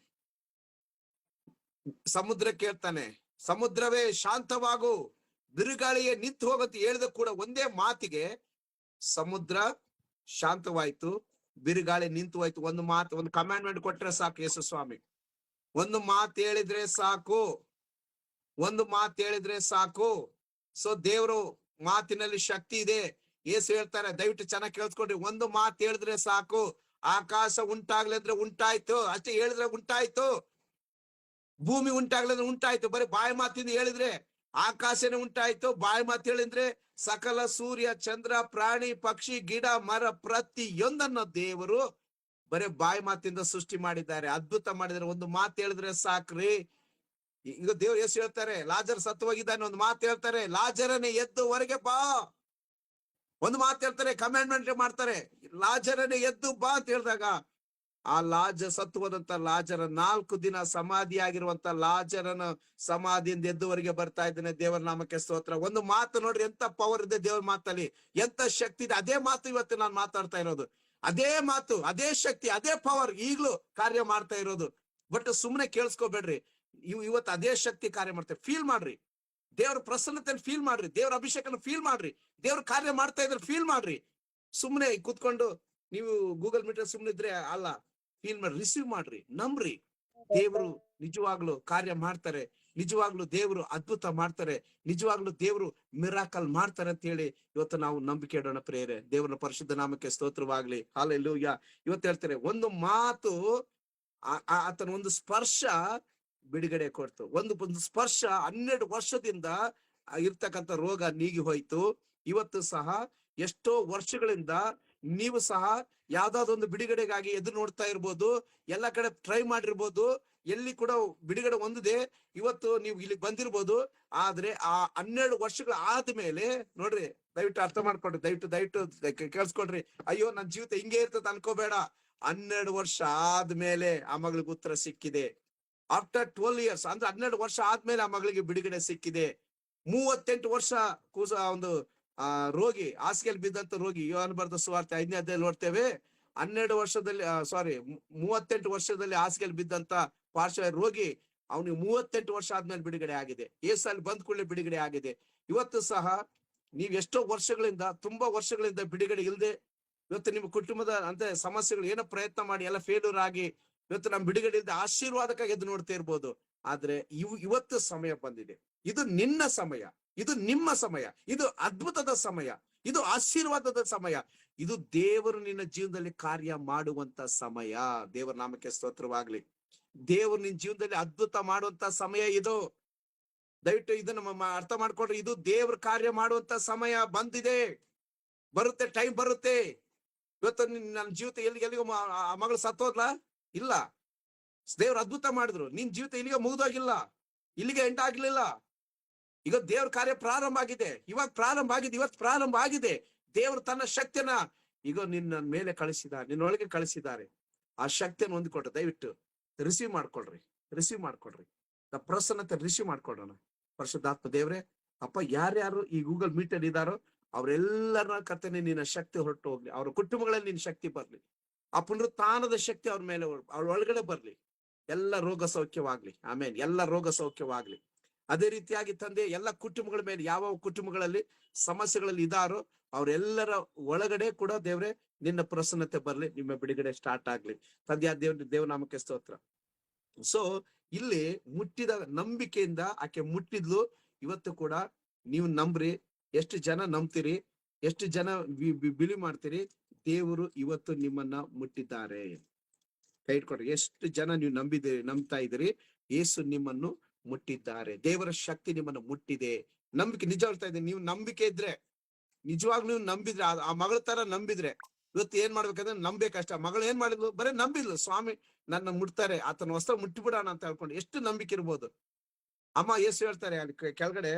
ಸಮುದ್ರಕ್ಕೆ ಹೇಳ್ತಾನೆ, ಸಮುದ್ರವೇ ಶಾಂತವಾಗು, ಬಿರುಗಾಳಿಗೆ ನಿಂತು ಹೋಗಂತ ಹೇಳಿದ ಕೂಡ ಒಂದೇ ಮಾತಿಗೆ ಸಮುದ್ರ ಶಾಂತವಾಯ್ತು, ಬಿರುಗಾಳಿ ನಿಂತು ಹೋಯ್ತು. ಒಂದು ಮಾತು, ಒಂದು ಕಮಾಂಡ್ಮೆಂಟ್ ಕೊಟ್ರೆ ಸಾಕು ಯೇಸು ಸ್ವಾಮಿ. ಒಂದು ಮಾತು ಹೇಳಿದ್ರೆ ಸಾಕು, ಒಂದು ಮಾತು ಹೇಳಿದ್ರೆ ಸಾಕು. ಸೊ ದೇವರು ಮಾತಿನಲ್ಲಿ ಶಕ್ತಿ ಇದೆ. ಯೇಸು ಹೇಳ್ತಾರೆ, ದಯವಿಟ್ಟು ಚೆನ್ನಾಗಿ ಕೇಳಿಸ್ಕೊಡ್ರಿ, ಒಂದು ಮಾತು ಹೇಳಿದ್ರೆ ಸಾಕು, ಆಕಾಶ ಉಂಟಾಗ್ಲಿ ಅಂದ್ರೆ ಉಂಟಾಯ್ತು. ಅಷ್ಟೇ ಹೇಳಿದ್ರೆ ಉಂಟಾಯ್ತು. ಭೂಮಿ ಉಂಟಾಗ್ಲಿ ಅಂದ್ರೆ ಉಂಟಾಯ್ತು. ಬರೀ ಬಾಯಿ ಮಾತಿಂದ ಹೇಳಿದ್ರೆ ಆಕಾಶನೇ ಉಂಟಾಯ್ತು. ಬಾಯಿ ಮಾತು ಹೇಳಿದ್ರೆ ಸಕಲ ಸೂರ್ಯ ಚಂದ್ರ ಪ್ರಾಣಿ ಪಕ್ಷಿ ಗಿಡ ಮರ ಪ್ರತಿಯೊಂದನ್ನ ದೇವರು ಬರೀ ಬಾಯಿ ಮಾತಿಂದ ಸೃಷ್ಟಿ ಮಾಡಿದ್ದಾರೆ, ಅದ್ಭುತ ಮಾಡಿದ್ದಾರೆ. ಒಂದು ಮಾತು ಹೇಳಿದ್ರೆ ಸಾಕ್ರಿ. ಈಗ ದೇವ್ರು ಯೇಸು ಹೇಳ್ತಾರೆ, ಲಾಜರ್ ಸತ್ತು ಹೋಗಿದ್ದಾನೆ, ಒಂದು ಮಾತು ಹೇಳ್ತಾರೆ, ಲಾಜರನೇ ಎದ್ದು ಹೊರಗೆ ಬಾ. ಒಂದು ಮಾತು ಹೇಳ್ತಾರೆ, ಕಮಾಂಡ್ಮೆಂಟ್ ಮಾಡ್ತಾರೆ, ಲಾಜರನೇ ಎದ್ದು ಬಾ ಅಂತ ಹೇಳಿದಾಗ ಆ ಸತ್ತು ಹೋದಂತ ಲಾಜರ 4 ದಿನ ಸಮಾಧಿಯಾಗಿರುವಂತ ಲಾಜರನ ಸಮಾಧಿಯಿಂದ ಎದ್ದುವರೆಗೆ ಬರ್ತಾ ಇದ್ದಾನೆ. ದೇವರ ನಾಮಕ್ಕೆ ಸ್ತೋತ್ರ. ಒಂದು ಮಾತು ನೋಡ್ರಿ, ಎಂತ ಪವರ್ ಇದೆ ದೇವರ ಮಾತಲ್ಲಿ, ಎಂತ ಶಕ್ತಿ ಇದೆ. ಅದೇ ಮಾತು ಇವತ್ತು ನಾನು ಮಾತಾಡ್ತಾ ಇರೋದು, ಅದೇ ಮಾತು, ಅದೇ ಶಕ್ತಿ, ಅದೇ ಪವರ್ ಈಗ್ಲೂ ಕಾರ್ಯ ಮಾಡ್ತಾ ಇರೋದು. ಬಟ್ ಸುಮ್ಮನೆ ಕೇಳಿಸ್ಕೋಬೇಡ್ರಿ, ಇವತ್ತು ಅದೇ ಶಕ್ತಿ ಕಾರ್ಯ ಮಾಡ್ತಾರೆ. ಫೀಲ್ ಮಾಡ್ರಿ, ದೇವ್ರ ಪ್ರಸನ್ನತೆಯನ್ನು ಫೀಲ್ ಮಾಡ್ರಿ, ದೇವ್ರ ಅಭಿಷೇಕನ ಫೀಲ್ ಮಾಡ್ರಿ, ದೇವ್ರ ಕಾರ್ಯ ಮಾಡ್ತಾ ಇದ್ರೆ ಫೀಲ್ ಮಾಡ್ರಿ. ಸುಮ್ಮನೆ ಕೂತ್ಕೊಂಡು ನೀವು ಗೂಗಲ್ ಮೀಟರ್ ಸುಮ್ಮನೆ ಇದ್ರೆ ಅಲ್ಲ, ಫೀಲ್ ಮಾಡ್ರಿ, ರಿಸೀವ್ ಮಾಡ್ರಿ, ನಂಬ್ರಿ. ದೇವರು ನಿಜವಾಗ್ಲು ಕಾರ್ಯ ಮಾಡ್ತಾರೆ, ನಿಜವಾಗ್ಲು ದೇವರು ಅದ್ಭುತ ಮಾಡ್ತಾರೆ, ನಿಜವಾಗ್ಲು ದೇವರು ಮಿರಾಕಲ್ ಮಾಡ್ತಾರೆ ಅಂತ ಹೇಳಿ ಇವತ್ತು ನಾವು ನಂಬಿಕೆ ಇಡೋಣ ಪ್ರೇರೆ. ದೇವರ ಪರಿಶುದ್ಧ ನಾಮಕ್ಕೆ ಸ್ತೋತ್ರವಾಗ್ಲಿ. ಹಲ್ಲೆಲೂಯಾ. ಇವತ್ತು ಹೇಳ್ತಾರೆ, ಒಂದು ಮಾತು, ಆತನ ಒಂದು ಸ್ಪರ್ಶ ಬಿಡುಗಡೆ ಕೊಡ್ತು. ಒಂದು ಸ್ಪರ್ಶ 12 ವರ್ಷದಿಂದ ಇರ್ತಕ್ಕಂಥ ರೋಗ ನೀಗಿ ಹೋಯ್ತು. ಇವತ್ತು ಸಹ ಎಷ್ಟೋ ವರ್ಷಗಳಿಂದ ನೀವು ಸಹ ಯಾವ್ದಾದೊಂದು ಬಿಡುಗಡೆಗಾಗಿ ಎದುರು ನೋಡ್ತಾ ಇರ್ಬೋದು, ಎಲ್ಲ ಕಡೆ ಟ್ರೈ ಮಾಡಿರ್ಬೋದು, ಎಲ್ಲಿ ಕೂಡ ಬಿಡುಗಡೆ ಹೊಂದಿದೆ. ಇವತ್ತು ನೀವು ಇಲ್ಲಿ ಬಂದಿರ್ಬೋದು, ಆದ್ರೆ ಆ 12 ವರ್ಷಗಳ ಆದ್ಮೇಲೆ ನೋಡ್ರಿ, ದಯವಿಟ್ಟು ಅರ್ಥ ಮಾಡ್ಕೊಡ್ರಿ, ದಯವಿಟ್ಟು ಕೇಳಿಸ್ಕೊಡ್ರಿ. ಅಯ್ಯೋ ನನ್ ಜೀವಿತ ಹಿಂಗೆ ಇರ್ತದೆ ಅನ್ಕೋಬೇಡ. 12 ವರ್ಷ ಆದ್ಮೇಲೆ ಆ ಮಗಳಿಗೆ ಉತ್ತರ ಸಿಕ್ಕಿದೆ. ಆಫ್ಟರ್ 12 years, ಅಂದ್ರೆ 12 ವರ್ಷ ಆದ್ಮೇಲೆ ಆ ಮಗಳಿಗೆ ಬಿಡುಗಡೆ ಸಿಕ್ಕಿದೆ. 38 ವರ್ಷ ಒಂದು ರೋಗಿ, ಹಾಸಿಗೆಯಲ್ಲಿ ಬಿದ್ದಂತ ರೋಗಿ, ಯೋಹಾನ ಬರೆದ ಸುವಾರ್ತೆ 5ನೇ ಅಧ್ಯಾಯದಲ್ಲಿ ನೋಡ್ತೇವೆ. 12 ವರ್ಷದಲ್ಲಿ 38 ವರ್ಷದಲ್ಲಿ ಹಾಸಿಗೆಯಲ್ಲಿ ಬಿದ್ದಂತ ಪಾರ್ಶ್ವ ರೋಗಿ, ಅವನಿಗೆ 38 ವರ್ಷ ಆದ್ಮೇಲೆ ಬಿಡುಗಡೆ ಆಗಿದೆ. ಏಸಲ್ಲಿ ಬಂದ್ ಕೂಡಲೇ ಬಿಡುಗಡೆ ಆಗಿದೆ. ಇವತ್ತು ಸಹ ನೀವ್ ಎಷ್ಟೋ ವರ್ಷಗಳಿಂದ, ತುಂಬಾ ವರ್ಷಗಳಿಂದ ಬಿಡುಗಡೆ ಇಲ್ಲದೆ, ಇವತ್ತು ನಿಮ್ಮ ಕುಟುಂಬದ ಅಂತ ಸಮಸ್ಯೆಗಳು ಏನೋ ಪ್ರಯತ್ನ ಮಾಡಿ ಎಲ್ಲ ಫೇಲ್ಯೂರ್ ಆಗಿ ಇವತ್ತು ನಮ್ ಬಿಡುಗಡೆ ಇಲ್ಲದೆ ಆಶೀರ್ವಾದಕ್ಕಾಗಿ ಎದ್ದು ನೋಡ್ತಾ ಇರ್ಬೋದು. ಆದ್ರೆ ಇವತ್ತು ಸಮಯ ಬಂದಿದೆ. ಇದು ನಿನ್ನ ಸಮಯ, ಇದು ನಿಮ್ಮ ಸಮಯ, ಇದು ಅದ್ಭುತದ ಸಮಯ, ಇದು ಆಶೀರ್ವಾದದ ಸಮಯ, ಇದು ದೇವರು ನಿನ್ನ ಜೀವನದಲ್ಲಿ ಕಾರ್ಯ ಮಾಡುವಂತ ಸಮಯ. ದೇವರ ನಾಮಕ್ಕೆ ಸ್ತೋತ್ರವಾಗ್ಲಿ. ದೇವರು ನಿನ್ನ ಜೀವನದಲ್ಲಿ ಅದ್ಭುತ ಮಾಡುವಂತ ಸಮಯ ಇದು. ದಯವಿಟ್ಟು ಇದನ್ನ ಅರ್ಥ ಮಾಡ್ಕೊಂಡ್ರೆ, ಇದು ದೇವ್ರ ಕಾರ್ಯ ಮಾಡುವಂತ ಸಮಯ ಬಂದಿದೆ, ಬರುತ್ತೆ, ಟೈಮ್ ಬರುತ್ತೆ. ಇವತ್ತು ನನ್ನ ಜೀವಿತ ಎಲ್ಲಿಗೂ ಆ ಮಗಳು ಸತ್ತೋದ್ಲಾ? ಇಲ್ಲ. ದೇವ್ರ ಅದ್ಭುತ ಮಾಡಿದ್ರು, ನಿನ್ ಜೀವಿತ ಇಲ್ಲಿಗೆ ಮುಗಿದೋಗಿಲ್ಲ, ಇಲ್ಲಿಗೆ ಎಂಡ್ ಆಗ್ಲಿಲ್ಲ. ಈಗ ದೇವ್ರ ಕಾರ್ಯ ಪ್ರಾರಂಭ ಆಗಿದೆ, ಇವಾಗ ಪ್ರಾರಂಭ ಆಗಿದೆ, ಇವತ್ತು ಪ್ರಾರಂಭ ಆಗಿದೆ. ದೇವರು ತನ್ನ ಶಕ್ತಿಯನ್ನ ಈಗ ನಿನ್ನ ಮೇಲೆ ಕಳಿಸಿದ್ದಾರೆ, ನಿನ್ನೊಳಗೆ ಕಳಿಸಿದ್ದಾರೆ. ಆ ಶಕ್ತಿಯನ್ನು ಹೊಂದಿಕೊಟ್ಟ ದಯವಿಟ್ಟು ರಿಸೀವ್ ಮಾಡ್ಕೊಳ್ರಿ. ಪ್ರಸನ್ನತೆ ರಿಸೀವ್ ಮಾಡ್ಕೊಳ್ಳೋಣ. ಪರಿಶುದ್ಧಾತ್ಮ ದೇವ್ರೆ, ಅಪ್ಪ, ಯಾರ್ಯಾರು ಈ ಗೂಗಲ್ ಮೀಟರ್ ಇದ್ದಾರೋ ಅವರೆಲ್ಲರ ಕರ್ತನೆ ನಿನ್ನ ಶಕ್ತಿ ಹೊರಟು ಹೋಗ್ಲಿ. ಅವ್ರ ಕುಟುಂಬಗಳಲ್ಲಿ ನಿನ್ನ ಶಕ್ತಿ ಬರ್ಲಿ. ಆ ಪುನರುತ್ಥಾನದ ಶಕ್ತಿ ಅವ್ರ ಮೇಲೆ, ಅವ್ರ ಒಳಗಡೆ ಬರ್ಲಿ. ಎಲ್ಲ ರೋಗ ಸೌಖ್ಯವಾಗ್ಲಿ. ಆಮೇಲೆ ಎಲ್ಲ ರೋಗ ಸೌಖ್ಯವಾಗ್ಲಿ. ಅದೇ ರೀತಿಯಾಗಿ ತಂದೆ, ಎಲ್ಲ ಕುಟುಂಬಗಳ ಮೇಲೆ, ಯಾವ ಕುಟುಂಬಗಳಲ್ಲಿ ಸಮಸ್ಯೆಗಳಲ್ಲಿ ಇದ್ದಾರೋ ಅವರೆಲ್ಲರ ಒಳಗಡೆ ಕೂಡ ದೇವ್ರೆ ನಿನ್ನ ಪ್ರಸನ್ನತೆ ಬರ್ಲಿ, ನಿಮ್ಮ ಬಿಡುಗಡೆ ಸ್ಟಾರ್ಟ್ ಆಗ್ಲಿ. ತಂದೆಯ ದೇವನಾಮಕ್ಕೆ ಸ್ತೋತ್ರ. ಸೊ ಇಲ್ಲಿ ಮುಟ್ಟಿದ ನಂಬಿಕೆಯಿಂದ ಆಕೆ ಮುಟ್ಟಿದ್ಲು. ಇವತ್ತು ಕೂಡ ನೀವು ನಂಬ್ರಿ. ಎಷ್ಟು ಜನ ನಂಬ್ತೀರಿ, ಎಷ್ಟು ಜನ ಬಿಲಿ ಮಾಡ್ತೀರಿ, ದೇವರು ಇವತ್ತು ನಿಮ್ಮನ್ನ ಮುಟ್ಟಿದ್ದಾರೆ. ಕೈ ಇಟ್ಕೊಡ್ರಿ. ಎಷ್ಟು ಜನ ನೀವು ನಂಬ್ತಾ ಇದ್ದೀರಿ, ಯೇಸು ನಿಮ್ಮನ್ನು ಮುಟ್ಟಿದ್ದಾರೆ. ದೇವರ ಶಕ್ತಿ ನಿಮ್ಮನ್ನು ಮುಟ್ಟಿದೆ. ನಂಬಿಕೆ ನಿಜ ಹೇಳ್ತಾ ಇದ್ದೀನಿ. ನೀವು ನಂಬಿಕೆ ಇದ್ರೆ, ನಿಜವಾಗ್ಲೂ ನೀವು ನಂಬಿದ್ರೆ, ಆ ಮಗಳ ತರ ನಂಬಿದ್ರೆ, ಇವತ್ತು ಏನ್ ಮಾಡ್ಬೇಕಂದ್ರೆ ನಂಬೇಕಷ್ಟ. ಮಗಳು ಏನ್ ಮಾಡಿದ್ಲು? ಬರೀ ನಂಬಿದ್ಲು. ಸ್ವಾಮಿ ನನ್ನ ಮುಟ್ತಾರೆ, ಆತನ ವಸ್ತ್ರ ಮುಟ್ಟಿಬಿಡೋಣ ಅಂತ ಹೇಳ್ಕೊಂಡು ಎಷ್ಟು ನಂಬಿಕೆ ಇರ್ಬೋದು. ಅಮ್ಮ ಯೇಸು ಹೇಳ್ತಾರೆ ಅಲ್ಲಿ ಕೆಳಗಡೆ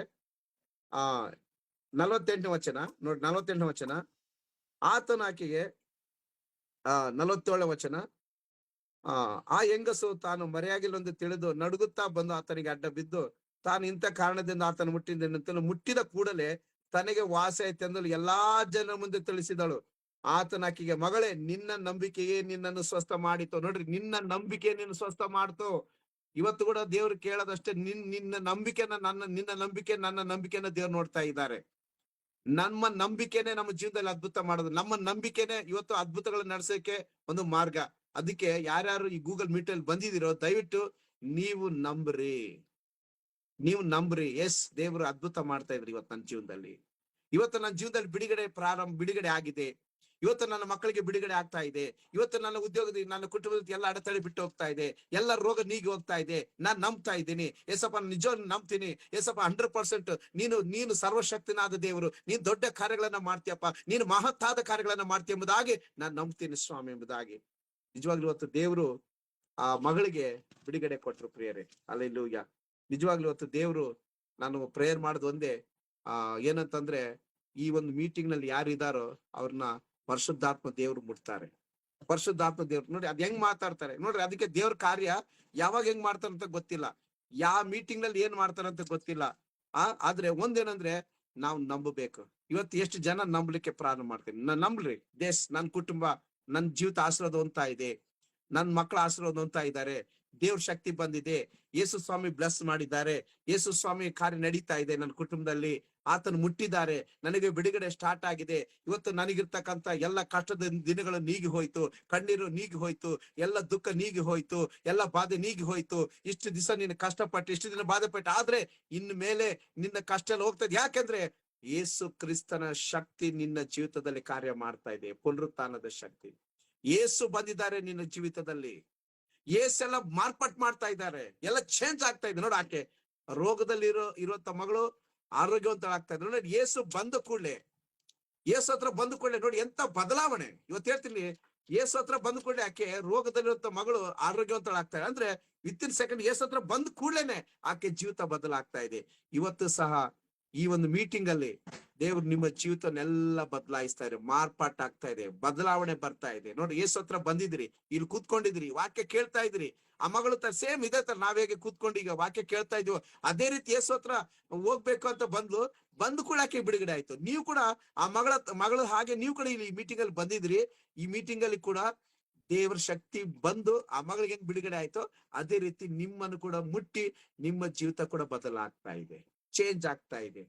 48ನೇ ವಚನ ನೋಡಿ, 48ನೇ ವಚನ. ಆತನ ಆಕೆಗೆ 47ನೇ ವಚನ, ಆ ಹೆಂಗಸು ತಾನು ಮರೆಯಾಗಿಲ್ಲೊಂದು ತಿಳಿದು ನಡುಗುತ್ತಾ ಬಂದು ಆತನಿಗೆ ಅಡ್ಡ ಬಿದ್ದು, ತಾನು ಇಂಥ ಕಾರಣದಿಂದ ಆತನ ಮುಟ್ಟಿದ ಕೂಡಲೇ ತನಗೆ ವಾಸ ಐತೆ ಅಂದಳು ಎಲ್ಲಾ ಜನ ಮುಂದೆ ತಿಳಿಸಿದಳು. ಆತನ ಆಕೆಗೆ, ಮಗಳೇ, ನಿನ್ನ ನಂಬಿಕೆಯೇ ನಿನ್ನನ್ನು ಸ್ವಸ್ಥ ಮಾಡಿತು. ನೋಡ್ರಿ, ನಿನ್ನ ನಂಬಿಕೆ ನಿನ್ನ ಸ್ವಸ್ಥ ಮಾಡ್ತು. ಇವತ್ತು ಕೂಡ ದೇವ್ರು ಕೇಳೋದಷ್ಟೇ, ನಿನ್ನ ನಂಬಿಕೆನ ನಿನ್ನ ನಂಬಿಕೆ ನನ್ನ ನಂಬಿಕೆನ ದೇವ್ರು ನೋಡ್ತಾ ಇದ್ದಾರೆ. ನಮ್ಮ ನಂಬಿಕೆನೆ ನಮ್ಮ ಜೀವನದಲ್ಲಿ ಅದ್ಭುತ ಮಾಡೋದು. ನಮ್ಮ ನಂಬಿಕೆನೆ ಇವತ್ತು ಅದ್ಭುತಗಳನ್ನ ನಡೆಸೋಕೆ ಒಂದು ಮಾರ್ಗ. ಅದಕ್ಕೆ ಯಾರ್ಯಾರು ಈ ಗೂಗಲ್ ಮೀಟ್ ಅಲ್ಲಿ ಬಂದಿದ್ದೀರೋ ದಯವಿಟ್ಟು ನೀವು ನಂಬ್ರಿ. ಎಸ್, ದೇವರು ಅದ್ಭುತ ಮಾಡ್ತಾ ಇದ್ರಿ ಇವತ್ತು ನನ್ನ ಜೀವನದಲ್ಲಿ. ಇವತ್ತು ನನ್ನ ಜೀವನದಲ್ಲಿ ಬಿಡುಗಡೆ ಆಗಿದೆ. ಇವತ್ತು ನನ್ನ ಮಕ್ಕಳಿಗೆ ಬಿಡುಗಡೆ ಆಗ್ತಾ ಇದೆ. ಇವತ್ತು ನನ್ನ ಉದ್ಯೋಗದಲ್ಲಿ, ನನ್ನ ಕುಟುಂಬದ ಎಲ್ಲ ಅಡೆತಡೆ ಬಿಟ್ಟು ಹೋಗ್ತಾ ಇದೆ. ಎಲ್ಲ ರೋಗ ನೀಗಿ ಹೋಗ್ತಾ ಇದೆ. ನಾನ್ ನಂಬ್ತಾ ಇದ್ದೀನಿ ಏಸಪ್ಪ, ನಿಜವಾಗಿ ನಂಬ್ತೀನಿ ಏಸಪ್ಪ. 100% ನೀನು ಸರ್ವಶಕ್ತಿನಾದ ದೇವರು, ನೀನ್ ದೊಡ್ಡ ಕಾರ್ಯಗಳನ್ನ ಮಾಡ್ತೀಯಪ್ಪ, ನೀನು ಮಹತ್ತಾದ ಕಾರ್ಯಗಳನ್ನ ಮಾಡ್ತೀಯ ಎಂಬುದಾಗಿ ನಾನ್ ನಂಬ್ತೀನಿ ಸ್ವಾಮಿ ಎಂಬುದಾಗಿ. ನಿಜವಾಗ್ಲೂ ಇವತ್ತು ದೇವರು ಆ ಮಗಳಿಗೆ ಬಿಡುಗಡೆ ಕೊಟ್ರು ಪ್ರಿಯರೇ. ಹಲ್ಲೆಲೂಯಾ. ನಿಜವಾಗ್ಲೂ ಇವತ್ತು ದೇವರು, ನಾನು ಪ್ರೇಯರ್ ಮಾಡೋದು ಒಂದೇ, ಏನಂತಂದ್ರೆ ಈ ಒಂದು ಮೀಟಿಂಗ್ ನಲ್ಲಿ ಯಾರು ಇದಾರೋ ಅವ್ರನ್ನ ಪರಿಶುದ್ಧಾತ್ಮ ದೇವ್ರು ಮುಟ್ತಾರೆ. ಪರಿಶುದ್ಧಾತ್ಮ ದೇವ್ರು ನೋಡಿ ಅದ್ ಹೆಂಗ್ ಮಾತಾಡ್ತಾರೆ ನೋಡ್ರಿ. ಅದಕ್ಕೆ ದೇವ್ರ ಕಾರ್ಯ ಯಾವಾಗ ಹೆಂಗ್ ಮಾಡ್ತಾರಂತ ಗೊತ್ತಿಲ್ಲ, ಯಾವ ಮೀಟಿಂಗ್ ನಲ್ಲಿ ಏನ್ ಮಾಡ್ತಾರಂತ ಗೊತ್ತಿಲ್ಲ. ಆದ್ರೆ ಒಂದೇನಂದ್ರೆ ನಾವು ನಂಬಬೇಕು. ಇವತ್ತು ಎಷ್ಟು ಜನ ನಂಬಲಿಕ್ಕೆ ಪ್ರಾರಂಭ ಮಾಡ್ತೀನಿ. ನಾನ್ ನಂಬ್ರಿ ದೇಶ್, ನನ್ ಕುಟುಂಬ, ನನ್ ಜೀವಿತ ಆಶೀರ್ವಾದ ಅಂತ ಇದೆ, ನನ್ ಮಕ್ಕಳ ಆಶೀರ್ವಾದ ಅಂತ ಇದ್ದಾರೆ. ದೇವ್ರ ಶಕ್ತಿ ಬಂದಿದೆ. ಯೇಸು ಸ್ವಾಮಿ ಬ್ಲೆಸ್ ಮಾಡಿದ್ದಾರೆ. ಯೇಸು ಸ್ವಾಮಿ ಕಾರ್ಯ ನಡೀತಾ ಇದೆ ನನ್ನ ಕುಟುಂಬದಲ್ಲಿ. ಆತನು ಮುಟ್ಟಿದ್ದಾರೆ. ನನಗೆ ಬಿಡುಗಡೆ ಸ್ಟಾರ್ಟ್ ಆಗಿದೆ. ಇವತ್ತು ನನಗಿರ್ತಕ್ಕಂಥ ಎಲ್ಲ ಕಷ್ಟದ ದಿನಗಳು ನೀಗಿ ಹೋಯ್ತು, ಕಣ್ಣೀರು ನೀಗಿ ಹೋಯ್ತು, ಎಲ್ಲ ದುಃಖ ನೀಗಿ ಹೋಯ್ತು, ಎಲ್ಲ ಬಾಧೆ ನೀಗಿ ಹೋಯ್ತು. ಇಷ್ಟು ದಿವಸ ನೀನು ಕಷ್ಟಪಟ್ಟು, ಇಷ್ಟು ದಿನ ಬಾಧೆ ಪಟ್ಟು, ಆದ್ರೆ ಇನ್ನು ಮೇಲೆ ನಿನ್ನ ಕಷ್ಟ ಎಲ್ಲ ಹೋಗ್ತದೆ. ಯಾಕೆಂದ್ರೆ ಯೇಸು ಕ್ರಿಸ್ತನ ಶಕ್ತಿ ನಿನ್ನ ಜೀವಿತದಲ್ಲಿ ಕಾರ್ಯ ಮಾಡ್ತಾ ಇದೆ. ಪುನರುತ್ಥಾನದ ಶಕ್ತಿ. ಯೇಸು ಬಂದಿದ್ದಾರೆ ನಿನ್ನ ಜೀವಿತದಲ್ಲಿ. ಏಸೆಲ್ಲ ಮಾರ್ಪಾಟ್ ಮಾಡ್ತಾ ಇದ್ದಾರೆ. ಎಲ್ಲ ಚೇಂಜ್ ಆಗ್ತಾ ಇದೆ. ನೋಡಿ, ಆಕೆ ರೋಗದಲ್ಲಿ ಇರುವಂತ ಮಗಳು ಆರೋಗ್ಯವಂತಳಾಗ್ತಾ ಇದ್ದಾರೆ. ನೋಡಿ, ಯೇಸು ಬಂದ ಕೂಡಲೇ, ಯೇಸು ಹತ್ರ ಬಂದ ಕೂಡಲೇ ನೋಡಿ ಎಂತ ಬದಲಾವಣೆ. ಇವತ್ತು ಹೇಳ್ತೀನಿ, ಯೇಸು ಹತ್ರ ಬಂದ ಕೂಡಲೇ ಆಕೆ ರೋಗದಲ್ಲಿರುವಂತ ಮಗಳು ಆರೋಗ್ಯವಂತಳಾಗ್ತಾ ಇದೆ. ಅಂದ್ರೆ ವಿತಿನ್ ಸೆಕೆಂಡ್ ಯೇಸು ಹತ್ರ ಬಂದ ಕೂಡಲೇನೆ ಆಕೆ ಜೀವಿತ ಬದಲಾಗ್ತಾ ಇದೆ. ಇವತ್ತು ಸಹ ಈ ಒಂದು ಮೀಟಿಂಗ್ ಅಲ್ಲಿ ದೇವ್ರು ನಿಮ್ಮ ಜೀವಿತನೆಲ್ಲ ಬದಲಾಯಿಸ್ತಾ ಇದೆ, ಮಾರ್ಪಾಟ್ ಆಗ್ತಾ ಇದೆ, ಬದಲಾವಣೆ ಬರ್ತಾ ಇದೆ. ನೋಡಿ, ಯೇಸು ಹತ್ರ ಬಂದಿದ್ರಿ, ಇಲ್ಲಿ ಕೂತ್ಕೊಂಡಿದ್ರಿ, ವಾಕ್ಯ ಕೇಳ್ತಾ ಇದ್ರಿ. ಆ ಮಗಳು ತರ ಸೇಮ್ ಇದೇ ತರ ನಾವ್ ಹೇಗೆ ಕೂತ್ಕೊಂಡು ಈಗ ವಾಕ್ಯ ಕೇಳ್ತಾ ಇದೀವೋ ಅದೇ ರೀತಿ ಯೇಸು ಹತ್ರ ಹೋಗ್ಬೇಕು ಅಂತ ಬಂದು ಕೂಡ ಆಕೆ ಬಿಡುಗಡೆ ಆಯ್ತು. ನೀವು ಕೂಡ ಆ ಮಗಳು ಹಾಗೆ ನೀವು ಕೂಡ ಇಲ್ಲಿ ಮೀಟಿಂಗ್ ಅಲ್ಲಿ ಬಂದಿದ್ರಿ. ಈ ಮೀಟಿಂಗ್ ಅಲ್ಲಿ ಕೂಡ ದೇವರ ಶಕ್ತಿ ಬಂದು ಆ ಮಗಳಿಗೆ ಹೆಂಗ್ ಬಿಡುಗಡೆ ಆಯ್ತು ಅದೇ ರೀತಿ ನಿಮ್ಮನ್ನು ಕೂಡ ಮುಟ್ಟಿ ನಿಮ್ಮ ಜೀವಿತ ಕೂಡ ಬದಲಾಗ್ತಾ ಇದೆ, ಚೇಂಜ್ ಆಗ್ತಾ ಇದೆ.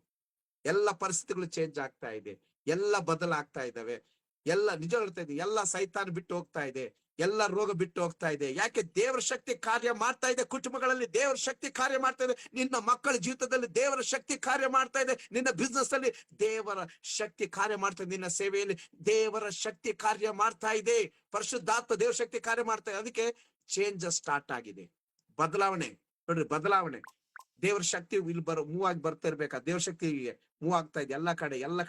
ಎಲ್ಲ ಪರಿಸ್ಥಿತಿಗಳು ಚೇಂಜ್ ಆಗ್ತಾ ಇದೆ, ಎಲ್ಲ ಬದಲಾಗ್ತಾ ಇದಾವೆ. ಎಲ್ಲ ನಿಜ ಹೇಳ್ತಾ ಇದೆ, ಎಲ್ಲ ಸೈತಾನ ಬಿಟ್ಟು ಹೋಗ್ತಾ ಇದೆ, ಎಲ್ಲ ರೋಗ ಬಿಟ್ಟು ಹೋಗ್ತಾ ಇದೆ. ಯಾಕೆ? ದೇವರ ಶಕ್ತಿ ಕಾರ್ಯ ಮಾಡ್ತಾ ಇದೆ. ಕುಟುಂಬಗಳಲ್ಲಿ ದೇವರ ಶಕ್ತಿ ಕಾರ್ಯ ಮಾಡ್ತಾ ಇದೆ. ನಿನ್ನ ಮಕ್ಕಳ ಜೀವಿತದಲ್ಲಿ ದೇವರ ಶಕ್ತಿ ಕಾರ್ಯ ಮಾಡ್ತಾ ಇದೆ. ನಿನ್ನ ಬಿಸ್ನೆಸ್ ಅಲ್ಲಿ ದೇವರ ಶಕ್ತಿ ಕಾರ್ಯ ಮಾಡ್ತಾ ಇದೆ. ನಿನ್ನ ಸೇವೆಯಲ್ಲಿ ದೇವರ ಶಕ್ತಿ ಕಾರ್ಯ ಮಾಡ್ತಾ ಇದೆ. ಪರಿಶುದ್ಧಾತ್ಮ ದೇವರ ಶಕ್ತಿ ಕಾರ್ಯ ಮಾಡ್ತಾ ಇದೆ. ಅದಕ್ಕೆ ಚೇಂಜ್ ಸ್ಟಾರ್ಟ್ ಆಗಿದೆ, ಬದಲಾವಣೆ. ನೋಡ್ರಿ, ಬದಲಾವಣೆ. ದೇವರ ಶಕ್ತಿ ಇಲ್ಲಿ ಮೂವ್ ಆಗಿ ಬರ್ತಾ ಇರ್ಬೇಕಾ? ದೇವರ ಶಕ್ತಿ ಮೂವ್ ಆಗ್ತಾ ಇದೆ. ಎಲ್ಲ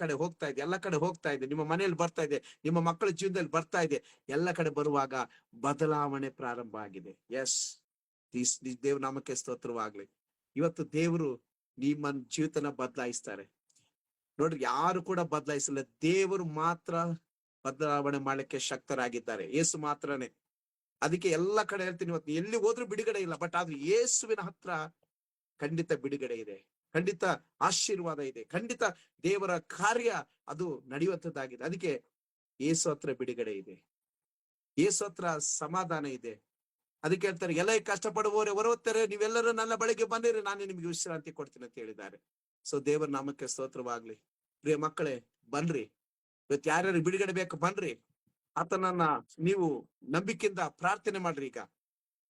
ಕಡೆ ಹೋಗ್ತಾ ಇದೆ, ಎಲ್ಲ ಕಡೆ ಹೋಗ್ತಾ ಇದೆ. ನಿಮ್ಮ ಮನೆಯಲ್ಲಿ ಬರ್ತಾ ಇದೆ, ನಿಮ್ಮ ಮಕ್ಕಳ ಜೀವನದಲ್ಲಿ ಬರ್ತಾ ಇದೆ. ಎಲ್ಲ ಕಡೆ ಬರುವಾಗ ಬದಲಾವಣೆ ಪ್ರಾರಂಭ ಆಗಿದೆ. ಎಸ್, ದೇವ್ರ ನಾಮಕ್ಕೆ ಸ್ತೋತ್ರವಾಗ್ಲಿ. ಇವತ್ತು ದೇವರು ನಿಮ್ಮ ಜೀವಿತನ ಬದಲಾಯಿಸ್ತಾರೆ. ನೋಡ್ರಿ, ಯಾರು ಕೂಡ ಬದಲಾಯಿಸಲ್ಲ. ದೇವರು ಮಾತ್ರ ಬದಲಾವಣೆ ಮಾಡ್ಲಿಕ್ಕೆ ಶಕ್ತರಾಗಿದ್ದಾರೆ. ಯೇಸು ಮಾತ್ರನೇ. ಅದಕ್ಕೆ ಎಲ್ಲ ಕಡೆ ಹೇಳ್ತೀನಿ, ಇವತ್ತು ಎಲ್ಲಿ ಹೋದ್ರೂ ಬಿಡುಗಡೆ ಇಲ್ಲ. ಬಟ್ ಆದ್ರೆ ಯೇಸುವಿನ ಹತ್ರ ಖಂಡಿತ ಬಿಡುಗಡೆ ಇದೆ, ಖಂಡಿತ ಆಶೀರ್ವಾದ ಇದೆ, ಖಂಡಿತ ದೇವರ ಕಾರ್ಯ ಅದು ನಡೆಯುವಂತದ್ದಾಗಿದೆ. ಅದಕ್ಕೆ ಯೇಸು ಹತ್ರ ಬಿಡುಗಡೆ ಇದೆ, ಯೇಸು ಹತ್ರ ಸಮಾಧಾನ ಇದೆ. ಅದಕ್ಕೆ ಹೇಳ್ತಾರೆ, ಎಲ್ಲ ಕಷ್ಟಪಡುವವರೇ ಹೊರತಾರೆ, ನೀವೆಲ್ಲರೂ ನನ್ನ ಬಳಿಗೆ ಬಂದಿರಿ, ನಾನು ನಿಮ್ಗೆ ವಿಶ್ರಾಂತಿ ಕೊಡ್ತೀನಿ ಅಂತ ಹೇಳಿದ್ದಾರೆ. ಸೊ ದೇವರ ನಾಮಕ್ಕೆ ಸ್ತೋತ್ರವಾಗ್ಲಿ. ಪ್ರಿಯ ಮಕ್ಕಳೇ, ಬನ್ರಿ. ಇವತ್ತು ಯಾರ್ಯಾರು ಬಿಡುಗಡೆ ಬೇಕು ಬನ್ರಿ. ಆತನನ್ನ ನೀವು ನಂಬಿಕೆಯಿಂದ ಪ್ರಾರ್ಥನೆ ಮಾಡ್ರಿ. ಈಗ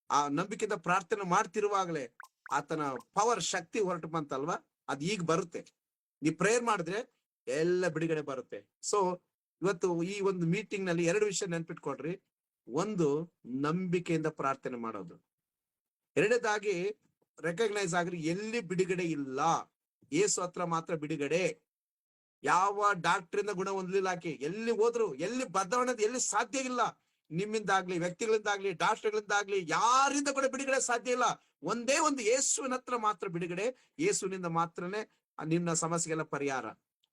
ಆ ನಂಬಿಕೆಯಿಂದ ಪ್ರಾರ್ಥನೆ ಮಾಡ್ತಿರುವಾಗ್ಲೇ ಆತನ ಪವರ್, ಶಕ್ತಿ ಹೊರಟು ಬಂತಲ್ವಾ, ಅದ್ ಈಗ ಬರುತ್ತೆ. ನೀವ್ ಪ್ರೇಯರ್ ಮಾಡಿದ್ರೆ ಎಲ್ಲ ಬಿಡುಗಡೆ ಬರುತ್ತೆ. ಸೊ ಇವತ್ತು ಈ ಒಂದು ಮೀಟಿಂಗ್ ನಲ್ಲಿ 2 ವಿಷಯ ನೆನ್ಪಿಟ್ಕೊಡ್ರಿ. ಒಂದು, ನಂಬಿಕೆಯಿಂದ ಪ್ರಾರ್ಥನೆ ಮಾಡೋದು. 2ನೇದಾಗಿ ರೆಕಗ್ನೈಸ್ ಆಗ್ರಿ, ಎಲ್ಲಿ ಬಿಡುಗಡೆ ಇಲ್ಲ, ಯೇಸು ಹತ್ರ ಮಾತ್ರ ಬಿಡುಗಡೆ. ಯಾವ ಡಾಕ್ಟರಿಂದ ಗುಣ ಹೊಂದಲಿಲ್ಲ ಆಕೆ. ಎಲ್ಲಿ ಹೋದ್ರು, ಎಲ್ಲಿ ಬದಲಾವಣೆ ಎಲ್ಲಿ ಸಾಧ್ಯ ಇಲ್ಲ. ನಿಮ್ಮಿಂದಾಗ್ಲಿ, ವ್ಯಕ್ತಿಗಳಿಂದಾಗ್ಲಿ, ಡಾಕ್ಟರ್ಗಳಿಂದಾಗ್ಲಿ, ಯಾರಿಂದ ಕೂಡ ಬಿಡುಗಡೆ ಸಾಧ್ಯ ಇಲ್ಲ. ಒಂದೇ ಒಂದು ಯೇಸುವಿನ ಹತ್ರ ಮಾತ್ರ ಬಿಡುಗಡೆ. ಯೇಸುವಿನಿಂದ ಮಾತ್ರನೇ ನಿನ್ನ ಸಮಸ್ಯೆಗೆಲ್ಲ ಪರಿಹಾರ.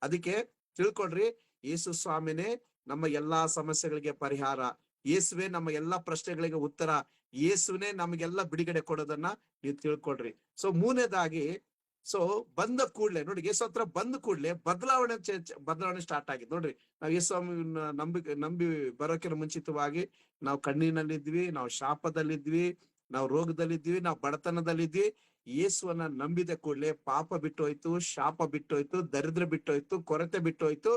ಅದಕ್ಕೆ ತಿಳ್ಕೊಡ್ರಿ, ಯೇಸು ಸ್ವಾಮಿನೇ ನಮ್ಮ ಎಲ್ಲಾ ಸಮಸ್ಯೆಗಳಿಗೆ ಪರಿಹಾರ. ಯೇಸುವೆ ನಮ್ಮ ಎಲ್ಲಾ ಪ್ರಶ್ನೆಗಳಿಗೆ ಉತ್ತರ. ಯೇಸುವಿನೇ ನಮಗೆಲ್ಲ ಬಿಡುಗಡೆ ಕೊಡೋದನ್ನ ನೀವು ತಿಳ್ಕೊಡ್ರಿ. ಸೊ 3ನೇದಾಗಿ, ಸೊ ಬಂದ ಕೂಡ್ಲೆ ನೋಡಿ, ಯೇಸು ಹತ್ರ ಬಂದ ಕೂಡ್ಲೆ ಬದಲಾವಣೆ ಸ್ಟಾರ್ಟ್ ಆಗಿದೆ. ನೋಡ್ರಿ, ನಾವು ಯೇಸು ನಂಬಿ ಬರೋಕಿನ ಮುಂಚಿತವಾಗಿ ನಾವು ಕಣ್ಣೀರಿನಲ್ಲಿದ್ವಿ, ನಾವು ಶಾಪದಲ್ಲಿದ್ವಿ, ನಾವು ರೋಗದಲ್ಲಿದ್ವಿ, ನಾವು ಬಡತನದಲ್ಲಿದ್ವಿ. ಯೇಸುವನ್ನ ನಂಬಿದ ಕೂಡಲೇ ಪಾಪ ಬಿಟ್ಟೋಯ್ತು, ಶಾಪ ಬಿಟ್ಟೋಯ್ತು, ದರಿದ್ರ ಬಿಟ್ಟೋಯ್ತು, ಕೊರತೆ ಬಿಟ್ಟೋಯ್ತು.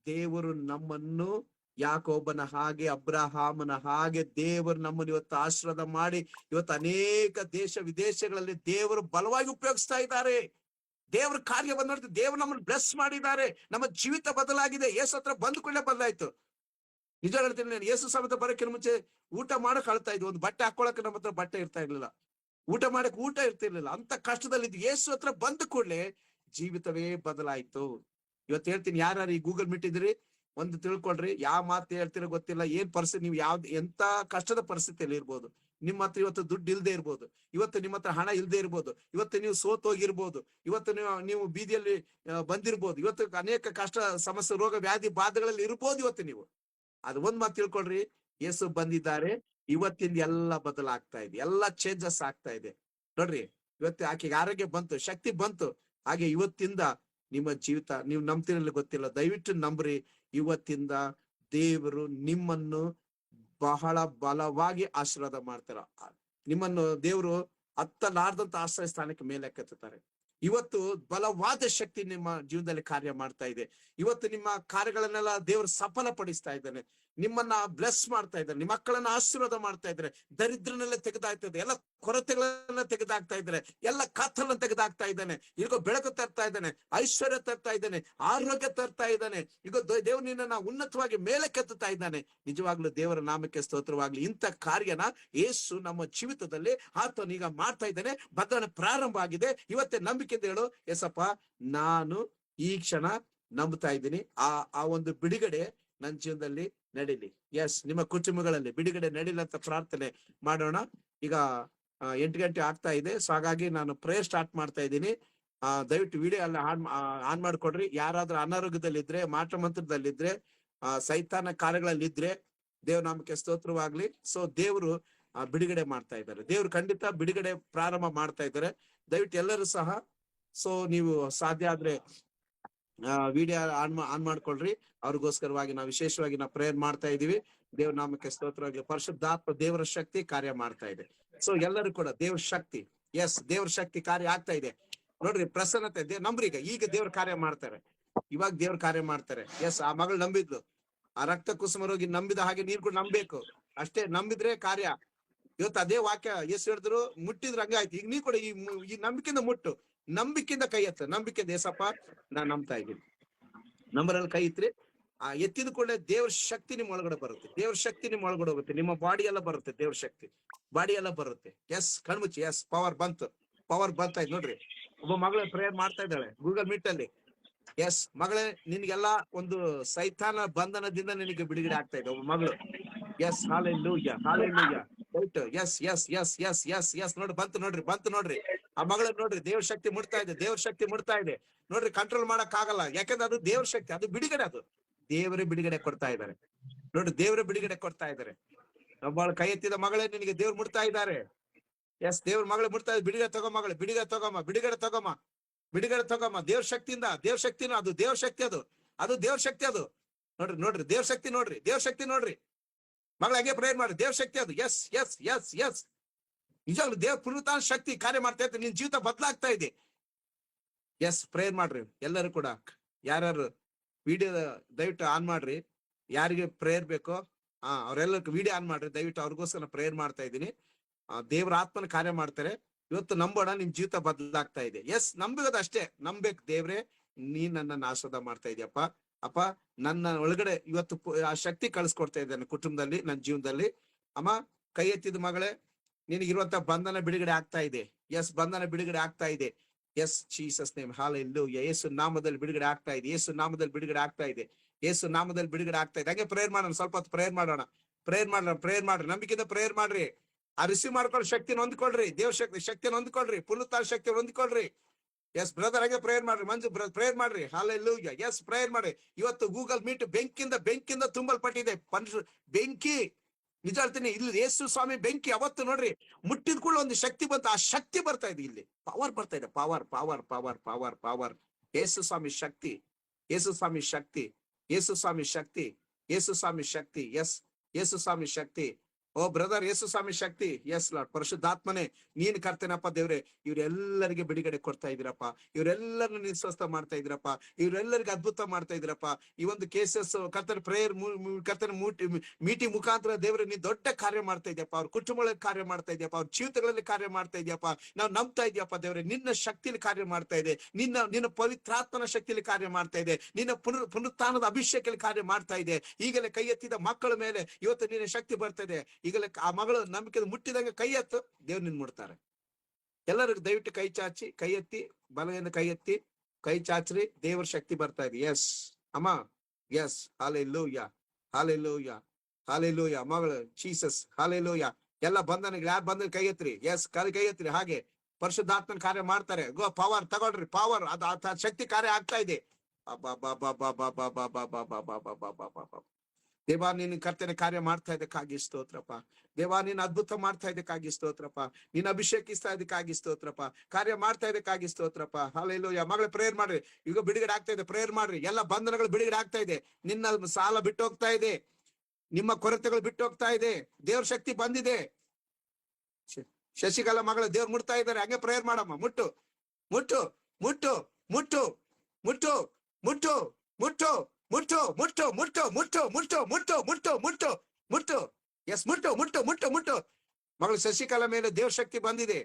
ದೇವರು ನಮ್ಮನ್ನು ಯಾಕೋಬನ ಹಾಗೆ, ಅಬ್ರಹಾಮನ ಹಾಗೆ ದೇವರು ನಮ್ಮನ್ನು ಇವತ್ತು ಆಶೀರ್ವಾದ ಮಾಡಿ ಇವತ್ತು ಅನೇಕ ದೇಶ ವಿದೇಶಗಳಲ್ಲಿ ದೇವರು ಬಲವಾಗಿ ಉಪಯೋಗಿಸ್ತಾ ಇದ್ದಾರೆ. ದೇವ್ರ ಕಾರ್ಯವನ್ನು ನೋಡಿ ದೇವ್ರು ನಮ್ಮನ್ನು ಬ್ಲೆಸ್ ಮಾಡಿದ್ದಾರೆ. ನಮ್ಮ ಜೀವಿತ ಬದಲಾಗಿದೆ. ಯೇಸು ಹತ್ರ ಬಂದ ಕೂಡಲೇ ಬದಲಾಯ್ತು. ನಿಜ ಹೇಳ್ತೀನಿ, ನಾನು ಯೇಸು ಸಮೇತ ಬರೋಕ್ಕಿಂತ ಮುಂಚೆ ಊಟ ಮಾಡಕ್ ಅಳ್ತಾ ಇದ್ವಿ. ಒಂದು ಬಟ್ಟೆ ಹಾಕೊಳಕ್ ನಮ್ಮ ಹತ್ರ ಬಟ್ಟೆ ಇರ್ತಾ ಇರ್ಲಿಲ್ಲ, ಊಟ ಮಾಡಕ್ ಊಟ ಇರ್ತಿರ್ಲಿಲ್ಲ. ಅಂತ ಕಷ್ಟದಲ್ಲಿ ಯೇಸು ಹತ್ರ ಬಂದ ಕೂಡಲೇ ಜೀವಿತವೇ ಬದಲಾಯ್ತು. ಇವತ್ತು ಹೇಳ್ತೀನಿ, ಯಾರು ಈ ಗೂಗಲ್ ಮೀಟ್ ಇದ್ರಿ, ಒಂದು ತಿಳ್ಕೊಳ್ರಿ, ಯಾವ ಮಾತು ಹೇಳ್ತಿರೋ ಗೊತ್ತಿಲ್ಲ, ಏನ್ ಪರಿಸ್ಥಿತಿ, ನೀವು ಯಾವ್ದು ಎಂತ ಕಷ್ಟದ ಪರಿಸ್ಥಿತಿಯಲ್ಲಿ ಇರ್ಬೋದು. ನಿಮ್ಮ ಹತ್ರ ಇವತ್ತು ದುಡ್ಡು ಇಲ್ದೇ ಇರ್ಬೋದು, ಇವತ್ತು ನಿಮ್ಮ ಹತ್ರ ಹಣ ಇಲ್ದೇ ಇರ್ಬೋದು, ಇವತ್ತು ನೀವು ಸೋತೋಗಿರ್ಬೋದು, ಇವತ್ತು ನೀವು ಬೀದಿಯಲ್ಲಿ ಬಂದಿರ್ಬೋದು, ಇವತ್ತು ಅನೇಕ ಕಷ್ಟ ಸಮಸ್ಯೆ ರೋಗ ವ್ಯಾಧಿ ಬಾಧೆಗಳಲ್ಲಿ ಇರ್ಬೋದು. ಇವತ್ತು ನೀವು ಅದು ಒಂದ್ ಮಾತು ತಿಳ್ಕೊಳ್ರಿ, ಯೇಸು ಬಂದಿದ್ದಾರೆ. ಇವತ್ತಿಂದ ಎಲ್ಲ ಬದಲಾಗ್ತಾ ಇದೆ, ಎಲ್ಲ ಚೇಂಜಸ್ ಆಗ್ತಾ ಇದೆ. ನೋಡ್ರಿ, ಇವತ್ತು ಆಕೆಗೆ ಆರೋಗ್ಯ ಬಂತು, ಶಕ್ತಿ ಬಂತು. ಹಾಗೆ ಇವತ್ತಿಂದ ನಿಮ್ಮ ಜೀವಿತ ನೀವು ನಂಬ್ತಿರಲಿ ಗೊತ್ತಿಲ್ಲ, ದಯವಿಟ್ಟು ನಂಬ್ರಿ. ಇವತ್ತಿಂದ ದೇವರು ನಿಮ್ಮನ್ನು ಬಹಳ ಬಲವಾಗಿ ಆಶೀರ್ವಾದ ಮಾಡ್ತಾರ. ನಿಮ್ಮನ್ನು ದೇವರು ಹತ್ತಲಾರ್ದಂತ ಆಶ್ರಯ ಸ್ಥಾನಕ್ಕೆ ಮೇಲೆ ಕೆತ್ತುತ್ತಾರೆ. ಇವತ್ತು ಬಲವಾದ ಶಕ್ತಿ ನಿಮ್ಮ ಜೀವನದಲ್ಲಿ ಕಾರ್ಯ ಮಾಡ್ತಾ ಇದೆ. ಇವತ್ತು ನಿಮ್ಮ ಕಾರ್ಯಗಳನ್ನೆಲ್ಲ ದೇವರು ಸಫಲ ಪಡಿಸ್ತಾ ಇದ್ದಾನೆ. ನಿಮ್ಮನ್ನ ಬ್ಲೆಸ್ ಮಾಡ್ತಾ ಇದ್ದಾರೆ, ನಿಮ್ಮ ಮಕ್ಕಳನ್ನ ಆಶೀರ್ವಾದ ಮಾಡ್ತಾ ಇದ್ದಾರೆ. ದರಿದ್ರನೆಲ್ಲ ತೆಗೆದಾಗ್ತಾ ಇದೆ, ಎಲ್ಲ ಕೊರತೆಗಳನ್ನ ತೆಗೆದಾಗ್ತಾ ಇದ್ದಾರೆ, ಎಲ್ಲ ಕತ್ತಲನ್ನ ತೆಗೆದಾಗ್ತಾ ಇದ್ದಾನೆ. ಈಗ ಬೆಳಕು ತರ್ತಾ ಇದ್ದಾನೆ, ಐಶ್ವರ್ಯ ತರ್ತಾ ಇದ್ದಾನೆ, ಆರೋಗ್ಯ ತರ್ತಾ ಇದ್ದಾನೆ. ಈಗ ದೇವ್ರು ನಿನ್ನನ್ನ ಉನ್ನತವಾಗಿ ಮೇಲೆ ಕೆತ್ತುತ್ತಾ ಇದ್ದಾನೆ. ನಿಜವಾಗ್ಲೂ ದೇವರ ನಾಮಕ್ಕೆ ಸ್ತೋತ್ರವಾಗ್ಲಿ. ಇಂಥ ಕಾರ್ಯನ ಯೇಸು ನಮ್ಮ ಜೀವಿತದಲ್ಲಿ ಆತನೀಗ ಮಾಡ್ತಾ ಇದ್ದಾನೆ. ಬದಲಾವಣೆ ಪ್ರಾರಂಭ ಆಗಿದೆ. ಇವತ್ತೇ ನಂಬಿಕೆಯಿಂದ ಹೇಳು, ಎಸಪ್ಪ ನಾನು ಈ ಕ್ಷಣ ನಂಬ್ತಾ ಇದ್ದೀನಿ, ಆ ಒಂದು ಬಿಡುಗಡೆ ನನ್ನ ಜೀವನದಲ್ಲಿ ನಡೀಲಿ. ಎಸ್, ನಿಮ್ಮ ಕುಟುಂಬಗಳಲ್ಲಿ ಬಿಡುಗಡೆ ನಡೀಲಿ ಅಂತ ಪ್ರಾರ್ಥನೆ ಮಾಡೋಣ. ಈಗ 8 ಗಂಟೆ ಆಗ್ತಾ ಇದೆ. ಸೊ ಹಾಗಾಗಿ ನಾನು ಪ್ರೇಯರ್ ಸ್ಟಾರ್ಟ್ ಮಾಡ್ತಾ ಇದ್ದೀನಿ. ದಯವಿಟ್ಟು ವಿಡಿಯೋ ಎಲ್ಲ ಆನ್ ಮಾಡ್ಕೊಡ್ರಿ. ಯಾರಾದ್ರೂ ಅನಾರೋಗ್ಯದಲ್ಲಿದ್ರೆ, ಮಾಟ ಮಂತ್ರದಲ್ಲಿದ್ರೆ, ಸೈತಾನ ಕಾರ್ಯಗಳಲ್ಲಿದ್ರೆ ದೇವ್ರ ನಾಮಕ್ಕೆ ಸ್ತೋತ್ರವಾಗ್ಲಿ. ಸೊ ದೇವರು ಬಿಡುಗಡೆ ಮಾಡ್ತಾ ಇದ್ದಾರೆ. ದೇವ್ರು ಖಂಡಿತ ಬಿಡುಗಡೆ ಪ್ರಾರಂಭ ಮಾಡ್ತಾ ಇದ್ದಾರೆ. ದಯವಿಟ್ಟು ಎಲ್ಲರೂ ಸಹ ಸೊ ನೀವು ಸಾಧ್ಯ ಆದ್ರೆ ವಿಡಿಯೋ ಆನ್ ಮಾಡ್ಕೊಳ್ರಿ. ಅವ್ರಿಗೋಸ್ಕರವಾಗಿ ನಾವು ವಿಶೇಷವಾಗಿ ನಾವು ಪ್ರೇಯರ್ ಮಾಡ್ತಾ ಇದೀವಿ. ದೇವ್ರ ನಾಮಕ್ಕೆ ಸ್ತೋತ್ರವಾಗಲಿ. ಪರಿಶುದ್ಧಾತ್ಮ ದೇವರ ಶಕ್ತಿ ಕಾರ್ಯ ಮಾಡ್ತಾ ಇದೆ. ಸೊ ಎಲ್ಲರೂ ಕೂಡ ದೇವ್ರ ಶಕ್ತಿ, ಎಸ್ ದೇವ್ರ ಶಕ್ತಿ ಕಾರ್ಯ ಆಗ್ತಾ ಇದೆ. ನೋಡ್ರಿ, ಪ್ರಸನ್ನತೆ ನಂಬ್ರಿ. ಈಗ ದೇವ್ರ ಕಾರ್ಯ ಮಾಡ್ತಾರೆ, ಇವಾಗ ದೇವ್ರ ಕಾರ್ಯ ಮಾಡ್ತಾರೆ. ಎಸ್, ಆ ಮಗಳು ನಂಬಿದ್ಲು, ಆ ರಕ್ತ ಕುಸುಮ ರೋಗಿ ನಂಬಿದ ಹಾಗೆ ನೀರ್ ಕೂಡ ನಂಬೇಕು. ಅಷ್ಟೇ, ನಂಬಿದ್ರೆ ಕಾರ್ಯ. ಇವತ್ತು ಅದೇ ವಾಕ್ಯ ಎಸ್ ಹೇಳಿದ್ರು, ಮುಟ್ಟಿದ್ರೆ ಹಂಗಾಯ್ತು. ಈಗ ನೀ ಕೂಡ ಈ ನಂಬಿಕೆಯಿಂದ ಮುಟ್ಟು, ನಂಬಿಕೆಯಿಂದ ಕೈ ಎತ್ತ, ನಂಬಿಕೆಯಿಂದ ಏಸಪ್ಪ ನಾನ್ ನಂಬ್ತಾ ಇದ್ದೀನಿ. ನಂಬರಲ್ಲಿ ಕೈ ಇತ್ರಿ, ಎತ್ತಿದ ಕೂಡಲೇ ದೇವ್ರ ಶಕ್ತಿ ನಿಮ್ ಒಳಗಡೆ ಬರುತ್ತೆ. ದೇವ್ರ ಶಕ್ತಿ ನಿಮ್ ಒಳಗಡೆ ಹೋಗುತ್ತೆ. ನಿಮ್ಮ ಬಾಡಿ ಎಲ್ಲ ಬರುತ್ತೆ, ದೇವ್ರ ಶಕ್ತಿ ಬಾಡಿ ಎಲ್ಲ ಬರುತ್ತೆ. ಎಸ್, ಕಣ್ಮುಚ್ಚಿ. ಎಸ್, ಪವರ್ ಬಂತು, ಪವರ್ ಬರ್ತಾ ಇದ್ ನೋಡ್ರಿ. ಒಬ್ಬ ಮಗಳ ಪ್ರೇಯರ್ ಮಾಡ್ತಾ ಇದ್ದಾಳೆ ಗೂಗಲ್ ಮೀಟ್ ಅಲ್ಲಿ. ಎಸ್ ಮಗಳೇ, ನಿನ್ಗೆಲ್ಲ ಒಂದು ಸೈತಾನ ಬಂಧನದಿಂದ ನಿನಗೆ ಬಿಡುಗಡೆ ಆಗ್ತಾ ಇದೆ ಒಬ್ಬ ಮಗಳು. Yes, hallelujah, hallelujah. Right, yes yes yes yes yes yes. ನೋಡಿ, ಬಂತು ನೋಡ್ರಿ, ಬಂತು ನೋಡ್ರಿ. ಆ ಮಗಳ ನೋಡ್ರಿ, ದೇವ್ರ ಶಕ್ತಿ ಮುಡ್ತಾ ಇದೆ, ದೇವ್ರ ಶಕ್ತಿ ಮುಡ್ತಾ ಇದೆ. ನೋಡ್ರಿ, ಕಂಟ್ರೋಲ್ ಮಾಡಕ್ ಆಗಲ್ಲ, ಯಾಕಂದ್ರೆ ಅದು ದೇವ್ರ ಶಕ್ತಿ, ಅದು ಬಿಡುಗಡೆ, ಅದು ದೇವರೇ ಬಿಡುಗಡೆ ಕೊಡ್ತಾ ಇದ್ದಾರೆ. ನೋಡ್ರಿ, ದೇವರೇ ಬಿಡುಗಡೆ ಕೊಡ್ತಾ ಇದ್ದಾರೆ. ಒಬ್ಬಳ ಕೈ ಎತ್ತಿದ ಮಗಳೇ, ನಿನಗೆ ದೇವ್ರು ಮುಡ್ತಾ ಇದ್ದಾರೆ. ಎಸ್, ದೇವ್ರ ಮಗಳು ಮುಡ್ತಾ ಇದೆ. ಬಿಡುಗಡೆ ತಗೋ ಮಗಳು, ಬಿಡುಗಡೆ ತಗೋಮ, ಬಿಡುಗಡೆ ತಗೋಮ, ಬಿಡುಗಡೆ ತಗೋಮ. ದೇವ್ರ ಶಕ್ತಿಯಿಂದ, ದೇವ್ರ ಶಕ್ತಿನ, ಅದು ದೇವ್ರ ಶಕ್ತಿ, ಅದು ದೇವ್ರ ಶಕ್ತಿ. ಅದು ನೋಡ್ರಿ, ನೋಡ್ರಿ ದೇವ್ರ ಶಕ್ತಿ, ನೋಡ್ರಿ ದೇವ್ರ ಶಕ್ತಿ, ನೋಡ್ರಿ ಮಗಳ ಹಾಗೆ ಪ್ರೇಯರ್ ಮಾಡ್ರಿ. ದೇವ್ರ ಶಕ್ತಿ ಅದು. Yes yes yes yes. ನಿಜವಾಗ್ಲು ದೇವ್ರ ಪುನರುತ್ಥಾನ ಶಕ್ತಿ ಕಾರ್ಯ ಮಾಡ್ತಾ ಇತ್ತು. ನಿನ್ ಜೀವಿತ ಬದಲಾಗ್ತಾ ಇದೆ. ಎಸ್, ಪ್ರೇಯರ್ ಮಾಡ್ರಿ ಎಲ್ಲರೂ ಕೂಡ. ಯಾರ್ಯಾರು ವಿಡಿಯೋ ದಯವಿಟ್ಟು ಆನ್ ಮಾಡ್ರಿ. ಯಾರಿಗೆ ಪ್ರೇಯರ್ ಬೇಕೋ ಅವ್ರೆಲ್ಲರಿಗೂ ವಿಡಿಯೋ ಆನ್ ಮಾಡ್ರಿ ದಯವಿಟ್ಟು. ಅವ್ರಿಗೋಸ್ಕರ ಪ್ರೇಯರ್ ಮಾಡ್ತಾ ಇದ್ದೀನಿ. ದೇವ್ರ ಆತ್ಮನ ಕಾರ್ಯ ಮಾಡ್ತಾರೆ. ಇವತ್ತು ನಂಬೋಣ, ನಿಮ್ ಜೀವಿತ ಬದಲಾಗ್ತಾ ಇದೆ. ಎಸ್, ನಂಬಿರೋದು ಅಷ್ಟೇ, ನಂಬೇಕು. ದೇವ್ರೆ, ನೀನ್ ನನ್ನನ್ನು ಆಶೀರ್ವಾದ ಮಾಡ್ತಾ ಇದೀಯಪ್ಪ. ಅಪ್ಪ, ನನ್ನ ಒಳಗಡೆ ಇವತ್ತು ಆ ಶಕ್ತಿ ಕಳಿಸ್ಕೊಡ್ತಾ ಇದ್ದೇನೆ ಕುಟುಂಬದಲ್ಲಿ, ನನ್ನ ಜೀವನದಲ್ಲಿ. ಅಮ್ಮ, ಕೈ ಎತ್ತಿದ ಮಗಳೇ, ನಿನಗಿರುವಂತ ಬಂಧನ ಬಿಡುಗಡೆ ಆಗ್ತಾ ಇದೆ. ಎಸ್, ಬಂಧನ ಬಿಡುಗಡೆ ಆಗ್ತಾ ಇದೆ. Yes, Jesus name, hallelujah. ಯೇಸು ನಾಮದಲ್ಲಿ ಬಿಡುಗಡೆ ಆಗ್ತಾ ಇದೆ. ಯೇಸು ನಾಮದಲ್ಲಿ ಬಿಡುಗಡೆ ಆಗ್ತಾ ಇದೆ. ಯೇಸು ನಾಮದಲ್ಲಿ ಬಿಡುಗಡೆ ಆಗ್ತಾ ಇದೆ. ಹಾಗೆ ಪ್ರೇಯರ್ ಮಾಡೋಣ, ಸ್ವಲ್ಪ ಹೊತ್ತು ಪ್ರೇಯರ್ ಮಾಡೋಣ. ಪ್ರೇಯರ್ ಮಾಡೋಣ, ಪ್ರೇಯರ್ ಮಾಡ್ರಿ, ನಂಬಿಕೆಯಿಂದ ಪ್ರೇಯರ್ ಮಾಡ್ರಿ. ಆ ರಿಸೀವ್ ಮಾಡ್ಕೊಳ್ಳಿ ಶಕ್ತಿನ ಹೊಂದ್ಕೊಳ್ರಿ. ದೇವ್ರ ಶಕ್ತಿಯನ್ನು ಹೊಂದ್ಕೊಳ್ರಿ, ಪುನರುತ್ಥಾನ ಶಕ್ತಿಯನ್ನು ಹೊಂದ್ಕೊಳ್ರಿ. ಎಸ್ ಬ್ರದರ್, ಹಾಗೆ ಪ್ರೇಯರ್ ಮಾಡ್ರಿ. ಮಂಜು ಪ್ರೇಯರ್ ಮಾಡ್ರಿ. ಹಾಲೆಲೂಯಾ. ಎಸ್, ಪ್ರೇಯರ್ ಮಾಡ್ರಿ. ಇವತ್ತು ಗೂಗಲ್ ಮೀಟ್ ಬೆಂಕಿಯಿಂದ ತುಂಬಲ್ಪಟ್ಟಿದೆ. ಬೆಂಕಿ, ನಿಜ ಹೇಳ್ತೀನಿ, ಇಲ್ಲಿ ಯೇಸು ಸ್ವಾಮಿ ಬೆಂಕಿ. ಅವತ್ತು ನೋಡ್ರಿ, ಮುಟ್ಟಿದ ಕೂಡ ಒಂದು ಶಕ್ತಿ ಬಂತು. ಆ ಶಕ್ತಿ ಬರ್ತಾ ಇದೆ, ಇಲ್ಲಿ ಪವರ್ ಬರ್ತಾ ಇದೆ. Power power power power power. ಯೇಸು ಸ್ವಾಮಿ ಶಕ್ತಿ, ಯೇಸು ಸ್ವಾಮಿ ಶಕ್ತಿ, ಯೇಸು ಸ್ವಾಮಿ ಶಕ್ತಿ, ಯೇಸು ಸ್ವಾಮಿ ಶಕ್ತಿ. ಎಸ್, ಯೇಸು ಸ್ವಾಮಿ ಶಕ್ತಿ. ಓ ಬ್ರದರ್ ಯೇಸು ಸ್ವಾಮಿ ಶಕ್ತಿ. Yes Lord. ಪರಿಶುದ್ಧಾತ್ಮನೇ ನೀನ್ ಕರ್ತೇನಪ್ಪ ದೇವ್ರೆ, ಇವರೆಲ್ಲರಿಗೆ ಬಿಡುಗಡೆ ಕೊಡ್ತಾ ಇದೀರಪ್ಪ, ಇವರೆಲ್ಲರನ್ನು ನೀನ್ ಸ್ವಸ್ಥ ಮಾಡ್ತಾ ಇದ್ರಪ್ಪ, ಇವರೆಲ್ಲರಿಗೆ ಅದ್ಭುತ ಮಾಡ್ತಾ ಇದ್ರಪ್ಪ. ಈ ಒಂದು ಕೇಸಸ್ ಕರ್ತನ ಪ್ರೇಯರ್ ಕರ್ತನ ಮೀಟಿಂಗ್ ಮುಖಾಂತರ ದೇವ್ರೆ ನೀನ್ ದೊಡ್ಡ ಕಾರ್ಯ ಮಾಡ್ತಾ ಇದೆಯಪ್ಪ, ಅವ್ರ ಕುಟುಂಬಗಳಲ್ಲಿ ಕಾರ್ಯ ಮಾಡ್ತಾ ಇದೆಯಪ್ಪ, ಅವ್ರ ಜೀವಿತಗಳಲ್ಲಿ ಕಾರ್ಯ ಮಾಡ್ತಾ ಇದೆಯಪ್ಪ. ನಾವು ನಂಬ್ತಾ ಇದೆಯಪ್ಪ ದೇವ್ರೆ, ನಿನ್ನ ಶಕ್ತಿಯಲ್ಲಿ ಕಾರ್ಯ ಮಾಡ್ತಾ ಇದೆ, ನಿನ್ನ ಪವಿತ್ರಾತ್ಮನ ಶಕ್ತಿಯಲ್ಲಿ ಕಾರ್ಯ ಮಾಡ್ತಾ ಇದೆ, ನಿನ್ನ ಪುನರುತ್ಥಾನದ ಅಭಿಷೇಕದಲ್ಲಿ ಕಾರ್ಯ ಮಾಡ್ತಾ ಇದೆ. ಈಗಲೇ ಕೈ ಎತ್ತಿದ ಮಕ್ಕಳ ಮೇಲೆ ಇವತ್ತು ನಿನ್ನ ಶಕ್ತಿ ಬರ್ತಾ ಇದೆ. ಈಗಲೇ ಆ ಮಗಳು ನಂಬಿಕೆ ಮುಟ್ಟಿದಂಗೆ ಕೈ ಎತ್ತು, ದೇವ್ರು ನಿನ್ ಮುಡ್ತಾರೆ. ಎಲ್ಲರಿಗೂ ದಯವಿಟ್ಟು ಕೈ ಚಾಚಿ, ಕೈ ಎತ್ತಿ, ಬಲದಿಂದ ಕೈ ಎತ್ತಿ, ಕೈ ಚಾಚ್ರಿ, ದೇವರ ಶಕ್ತಿ ಬರ್ತಾ ಇದೆ. ಎಸ್ ಅಮ್ಮ, ಎಸ್. Hallelujah, hallelujah, hallelujah. ಮಗಳು ಜೀಸಸ್, ಹಾಲೆಲೂಯ. ಎಲ್ಲ ಬಂಧನಗಳು ಯಾರು ಬಂಧನ ಕೈ ಎತ್ರಿ. ಎಸ್, ಕೈ ಎತ್ರಿ. ಹಾಗೆ ಪರಿಶುದ್ಧಾತ್ಮನ ಕಾರ್ಯ ಮಾಡ್ತಾರೆ. ಗೋ ಪವರ್ ತಗೊಳ್ರಿ, ಪವರ್. ಅದು ಶಕ್ತಿ ಕಾರ್ಯ ಆಗ್ತಾ ಇದೆ. ದೇವಾ ನೀನ್ ಕರ್ತನೆ ಕಾರ್ಯ ಮಾಡ್ತಾ ಇದಕ್ಕಾಗಿ ಸ್ತೋತ್ರಪ್ಪ. ದೇವಾ ನೀನ್ ಅದ್ಭುತ ಮಾಡ್ತಾ ಇದಕ್ಕಾಗಿ ಸ್ತೋತ್ರಪ್ಪ. ನೀನ್ ಅಭಿಷೇಕಿಸ್ತಾ ಇದಕ್ಕಾಗಿ ಸ್ತೋತ್ರಪ್ಪ. ಕಾರ್ಯ ಮಾಡ್ತಾ ಇದಕ್ಕಾಗಿ ಸ್ತೋತ್ರಪ್ಪ. ಹಾಲೆಲೂಯ. ಮಗಳ ಪ್ರೇಯರ್ ಮಾಡ್ರಿ. ಈಗ ಬಿಡುಗಡೆ ಆಗ್ತಾ ಇದೆ. ಪ್ರೇಯರ್ ಮಾಡ್ರಿ. ಎಲ್ಲ ಬಂಧನಗಳು ಬಿಡುಗಡೆ ಆಗ್ತಾ ಇದೆ. ನಿನ್ನ ಸಾಲ ಬಿಟ್ಟು ಹೋಗ್ತಾ ಇದೆ, ನಿಮ್ಮ ಕೊರತೆಗಳು ಬಿಟ್ಟು ಹೋಗ್ತಾ ಇದೆ. ದೇವ್ರ ಶಕ್ತಿ ಬಂದಿದೆ. ಶಶಿಕಲಾ ಮಗಳ ದೇವ್ರು ಮುಟ್ತಾ ಇದ್ದಾರೆ. ಹಂಗೆ ಪ್ರೇಯರ್ ಮಾಡಮ್ಮ. ಮುಟ್ಟು ಮುಟ್ಟು ಮುಟ್ಟು ಮುಟ್ಟು ಮುಟ್ಟು ಮುಟ್ಟು ಮುಟ್ಟು ಮುಟ್ಟು ಮುಟ್ಟು ಮುಟ್ಟು ಮುಟ್ಟು ಮುಟ್ಟು ಮುಟ್ಟು ಮುಟ್ಟು ಮುಟ್ಟು ಮುಟ್ಟು. ಎಸ್, ಮುಟ್ಟು ಮುಟ್ಟು ಮುಟ್ಟು ಮುಟ್ಟು. ಮಗಳು ಶಶಿಕಲಾ ಮೇಲೆ ದೇವ್ರ ಶಕ್ತಿ ಬಂದಿದೆ.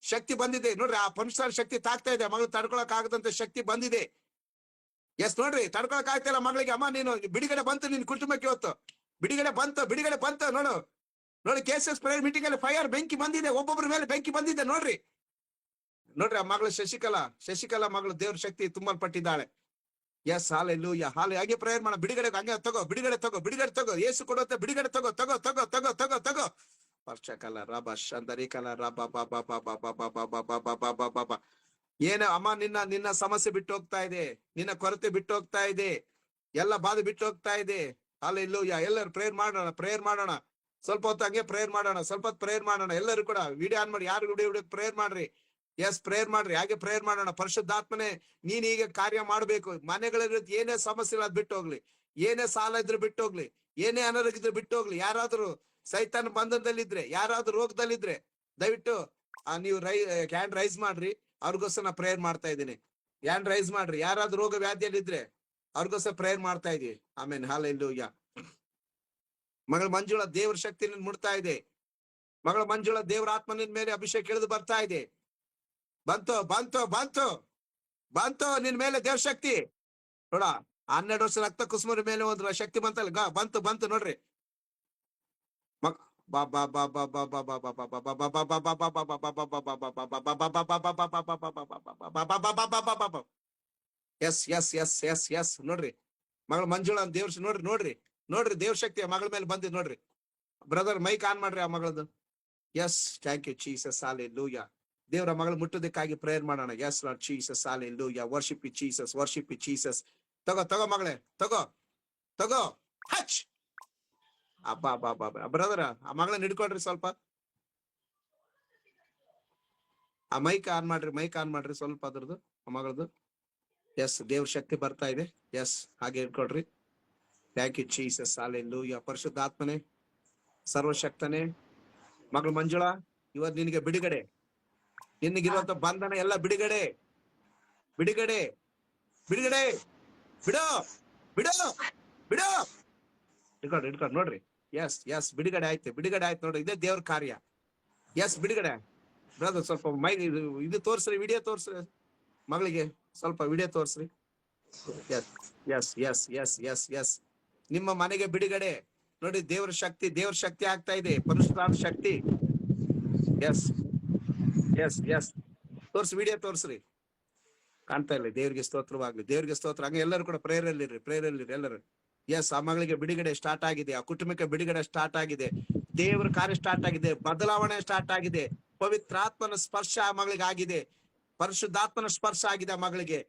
ಶಕ್ತಿ ಬಂದಿದೆ ನೋಡ್ರಿ. ಆ ಪಂಚಸಾರ ಶಕ್ತಿ ತಾಕ್ತಾ ಇದೆ. ಮಗಳು ತಡ್ಕೊಳಕ್ ಆಗದಂತ ಶಕ್ತಿ ಬಂದಿದೆ. ಎಸ್ ನೋಡ್ರಿ, ತಡ್ಕೊಳಕ್ ಆಗ್ತಾ ಇಲ್ಲ ಮಗಳಿಗೆ. ಅಮ್ಮ ನೀನು ಬಿಡುಗಡೆ ಬಂತು, ನಿನ್ ಕುಟುಂಬಕ್ಕೆ ಇವತ್ತು ಬಿಡುಗಡೆ ಬಂತು, ಬಿಡುಗಡೆ ಬಂತು. ನೋಡು ನೋಡಿ, ಕೇಸಸ್ ಪ್ರೇಯರ್ ಮೀಟಿಂಗ್ ಅಲ್ಲಿ ಫೈರ್ ಬೆಂಕಿ ಬಂದಿದೆ. ಒಬ್ಬೊಬ್ಬರ ಮೇಲೆ ಬೆಂಕಿ ಬಂದಿದೆ. ನೋಡ್ರಿ ಆ ಮಗಳು ಶಶಿಕಲಾ ಮಗಳು ದೇವ್ರ ಶಕ್ತಿ ತುಂಬಲ್ಪಟ್ಟಿದ್ದಾಳೆ. ಎಸ್, ಹಾಲೆಲೂಯ, ಹಾಲೆ. ಹಾಗೆ ಪ್ರೇಯರ್ ಮಾಡ. ಬಿಡುಗಡೆ ಹಂಗೆ ತಗೋ, ಬಿಡುಗಡೆ ತಗೋ, ಬಿಡುಗಡೆ ತಗೋ. ಏಸು ಕೊಡುತ್ತೆ ಬಿಡುಗಡೆ. ತಗೋ ತಗೋ ತಗೋ ತಗೋ ತಗೋ ತಗೋ. ಪರ್ಷಕಲ ರಬ ಶಂದರಿಕಲ ರಬ ಬಾಬಾ ಬಾಬಾ ಬಾಬಾ ಬಾಬಾ ಬಾಬಾ ಬಾಬಾ ಬಾಬಾ. ಏನ ಅಮ್ಮ, ನಿನ್ನ ಸಮಸ್ಯೆ ಬಿಟ್ಟು ಹೋಗ್ತಾ ಇದೆ, ನಿನ್ನ ಕೊರತೆ ಬಿಟ್ಟು ಹೋಗ್ತಾ ಇದೆ, ಎಲ್ಲ ಬಾಧೆ ಬಿಟ್ಟು ಹೋಗ್ತಾ ಇದೆ. ಹಾಲೆಲೂಯ. ಎಲ್ಲರೂ ಪ್ರೇಯರ್ ಮಾಡೋಣ, ಪ್ರೇಯರ್ ಮಾಡೋಣ. ಸ್ವಲ್ಪ ಹೊತ್ತು ಹಂಗೆ ಪ್ರೇಯರ್ ಮಾಡೋಣ, ಸ್ವಲ್ಪ ಹೊತ್ತು ಪ್ರೇಯರ್ ಮಾಡೋಣ. ಎಲ್ಲರೂ ಕೂಡ ವಿಡಿಯೋ ಆನ್ ಮಾಡಿ, ಯಾರು ವಿಡಿಯೋ ಪ್ರೇಯರ್ ಮಾಡ್ರಿ. ಎಸ್, ಪ್ರೇಯರ್ ಮಾಡ್ರಿ. ಹಾಗೆ ಪ್ರೇಯರ್ ಮಾಡೋಣ. ಪರಿಶುದ್ಧಾತ್ಮನೆ ನೀನ್ ಈಗ ಕಾರ್ಯ ಮಾಡ್ಬೇಕು. ಮನೆಗಳಲ್ಲಿ ಏನೇ ಸಮಸ್ಯೆ ಅದ್ ಬಿಟ್ಟು ಹೋಗ್ಲಿ, ಏನೇ ಸಾಲ ಇದ್ರೆ ಬಿಟ್ಟು ಹೋಗ್ಲಿ, ಏನೇ ಅನಾರೋಗ್ಯ ಇದ್ರೆ ಬಿಟ್ಟು ಹೋಗ್ಲಿ. ಯಾರಾದ್ರೂ ಸೈತಾನ ಬಂಧನದಲ್ಲಿದ್ರೆ, ಯಾರಾದ್ರೂ ರೋಗದಲ್ಲಿದ್ರೆ ದಯವಿಟ್ಟು ನೀವು ಹ್ಯಾಂಡ್ ರೈಸ್ ಮಾಡ್ರಿ. ಅವ್ರಿಗೋಸ್ಕರ ನಾ ಪ್ರೇಯರ್ ಮಾಡ್ತಾ ಇದ್ದೀನಿ. ಹ್ಯಾಂಡ್ ರೈಸ್ ಮಾಡ್ರಿ. ಯಾರಾದ್ರೂ ರೋಗ ವ್ಯಾಧಿಯಲ್ಲಿ ಇದ್ರೆ ಅವ್ರಿಗೋಸ್ಕರ ಪ್ರೇಯರ್ ಮಾಡ್ತಾ ಇದೀವಿ. ಆಮೇಲೆ ಹಾಲೆಲೂಯ. ಮಗಳ ಮಂಜುಳ ದೇವ್ರ ಶಕ್ತಿ ಮುಡ್ತಾ ಇದೆ. ಮಗಳ ಮಂಜುಳ ದೇವ್ರ ಆತ್ಮನ ಮೇಲೆ ಅಭಿಷೇಕ ಇಳಿದು ಬರ್ತಾ ಇದೆ. ಬಂತು ಬಂತು ಬಂತು ಬಂತು ನಿನ್ ಮೇಲೆ ದೇವ್ರ ಶಕ್ತಿ. ನೋಡ, 12 ವರ್ಷ ರಕ್ತ ಕುಸುಮರ ಮೇಲೆ ಒಂದು ಶಕ್ತಿ ಬಂತಲ್ಲ. ಬಂತು ಬಂತು ನೋಡ್ರಿ. Yes yes yes yes yes ನೋಡ್ರಿ. ಮಗಳ ಮಂಜುಳ ದೇವ್ರ ನೋಡ್ರಿ ನೋಡ್ರಿ ನೋಡ್ರಿ. ದೇವ್ರ ಶಕ್ತಿ ಮಗಳ ಮೇಲೆ ಬಂದಿದ್ ನೋಡ್ರಿ. ಬ್ರದರ್ ಮೈಕ್ ಆನ್ ಮಾಡ್ರಿ ಆ ಮಗಳದ್ದು. Yes, thank you Jesus. Hallelujah. ದೇವರ ಮಗಳು ಮುಟ್ಟೋದಕ್ಕಾಗಿ ಪ್ರೇಯರ್ ಮಾಡೋಣ. Yes Lord Jesus. Hallelujah. Worship you Jesus, worship you Jesus. ತಗೋ ತಗೋ ಮಗಳೇ, ತಗೋ ತಗೋ. ಹಚ್. ಅಬ್ಬಾ ಬಾ ಬಾ. ಬ್ರದರ್ ಆ ಮಗಳನ್ನ ಹಿಡ್ಕೊಡ್ರಿ ಸ್ವಲ್ಪ. ಆ ಮೈಕ್ ಆನ್ ಮಾಡ್ರಿ, ಮೈಕ್ ಆನ್ ಮಾಡ್ರಿ ಸ್ವಲ್ಪ ಅದ್ರದ್ದು, ಆ ಮಗಳದು. ಎಸ್, ದೇವ್ರ ಶಕ್ತಿ ಬರ್ತಾ ಇದೆ. ಎಸ್, ಹಾಗೆ ಹಿಡ್ಕೊಡ್ರಿ. Thank you Jesus. ಹಾಲೆಲೂಯ. ಪರಿಶುದ್ಧಾತ್ಮನೇ, ಸರ್ವಶಕ್ತನೇ, ಮಗಳು ಮಂಜುಳ ಇವತ್ತು ನಿನಗೆ ಬಿಡುಗಡೆ. ನಿನಗಿರುವಂತ ಬಂಧನ ಎಲ್ಲ ಬಿಡುಗಡೆ, ಬಿಡುಗಡೆ, ಬಿಡುಗಡೆ. ಬಿಡೋ ಬಿಡೋ ಬಿಡೋ. ಹಿಡ್ಕೊಡ್ರಿ ನೋಡ್ರಿ. ಎಸ್ ಎಸ್, ಬಿಡುಗಡೆ ಆಯ್ತು, ಬಿಡುಗಡೆ ಆಯ್ತು ನೋಡ್ರಿ. ಇದೇ ದೇವ್ರ ಕಾರ್ಯ. ಎಸ್, ಬಿಡುಗಡೆ. ಬ್ರದರ್ ಸ್ವಲ್ಪ ಇದು ತೋರ್ಸ್ರಿ, ವಿಡಿಯೋ ತೋರ್ಸ್ರಿ. ಮಗಳಿಗೆ ಸ್ವಲ್ಪ ವಿಡಿಯೋ ತೋರ್ಸ್ರಿ. Yes yes yes yes yes yes. ನಿಮ್ಮ ಮನೆಗೆ ಬಿಡುಗಡೆ ನೋಡಿ. ದೇವ್ರ ಶಕ್ತಿ ಆಗ್ತಾ ಇದೆ. ಪರಿಶುದ್ಧಾತ್ಮ ಶಕ್ತಿ. ಎಸ್ ಎಸ್ ಎಸ್, ತೋರ್ಸಿ, ವಿಡಿಯೋ ತೋರ್ಸ್ರಿ. ಕಾಣ್ತಾ ಇಲ್ಲ. ದೇವ್ರಿಗೆ ಸ್ತೋತ್ರವಾಗ್ಲಿ, ದೇವ್ರಿಗೆ ಸ್ತೋತ್ರ. ಹಂಗೆ ಎಲ್ಲರೂ ಕೂಡ ಪ್ರೇಯರಲ್ಲಿರ್ರಿ, ಪ್ರೇಯರಲ್ಲಿರ್ರಿ ಎಲ್ಲರೂ. ಎಸ್, ಆ ಮಗಳಿಗೆ ಬಿಡುಗಡೆ ಸ್ಟಾರ್ಟ್ ಆಗಿದೆ. ಆ ಕುಟುಂಬಕ್ಕೆ ಬಿಡುಗಡೆ ಸ್ಟಾರ್ಟ್ ಆಗಿದೆ. ದೇವ್ರ ಕಾರ್ಯ ಸ್ಟಾರ್ಟ್ ಆಗಿದೆ. ಬದಲಾವಣೆ ಸ್ಟಾರ್ಟ್ ಆಗಿದೆ. ಪವಿತ್ರಾತ್ಮನ ಸ್ಪರ್ಶ ಆ ಮಗಳಿಗೆ ಆಗಿದೆ. ಪರಿಶುದ್ಧಾತ್ಮನ ಸ್ಪರ್ಶ ಆಗಿದೆ ಆ ಮಗಳಿಗೆ.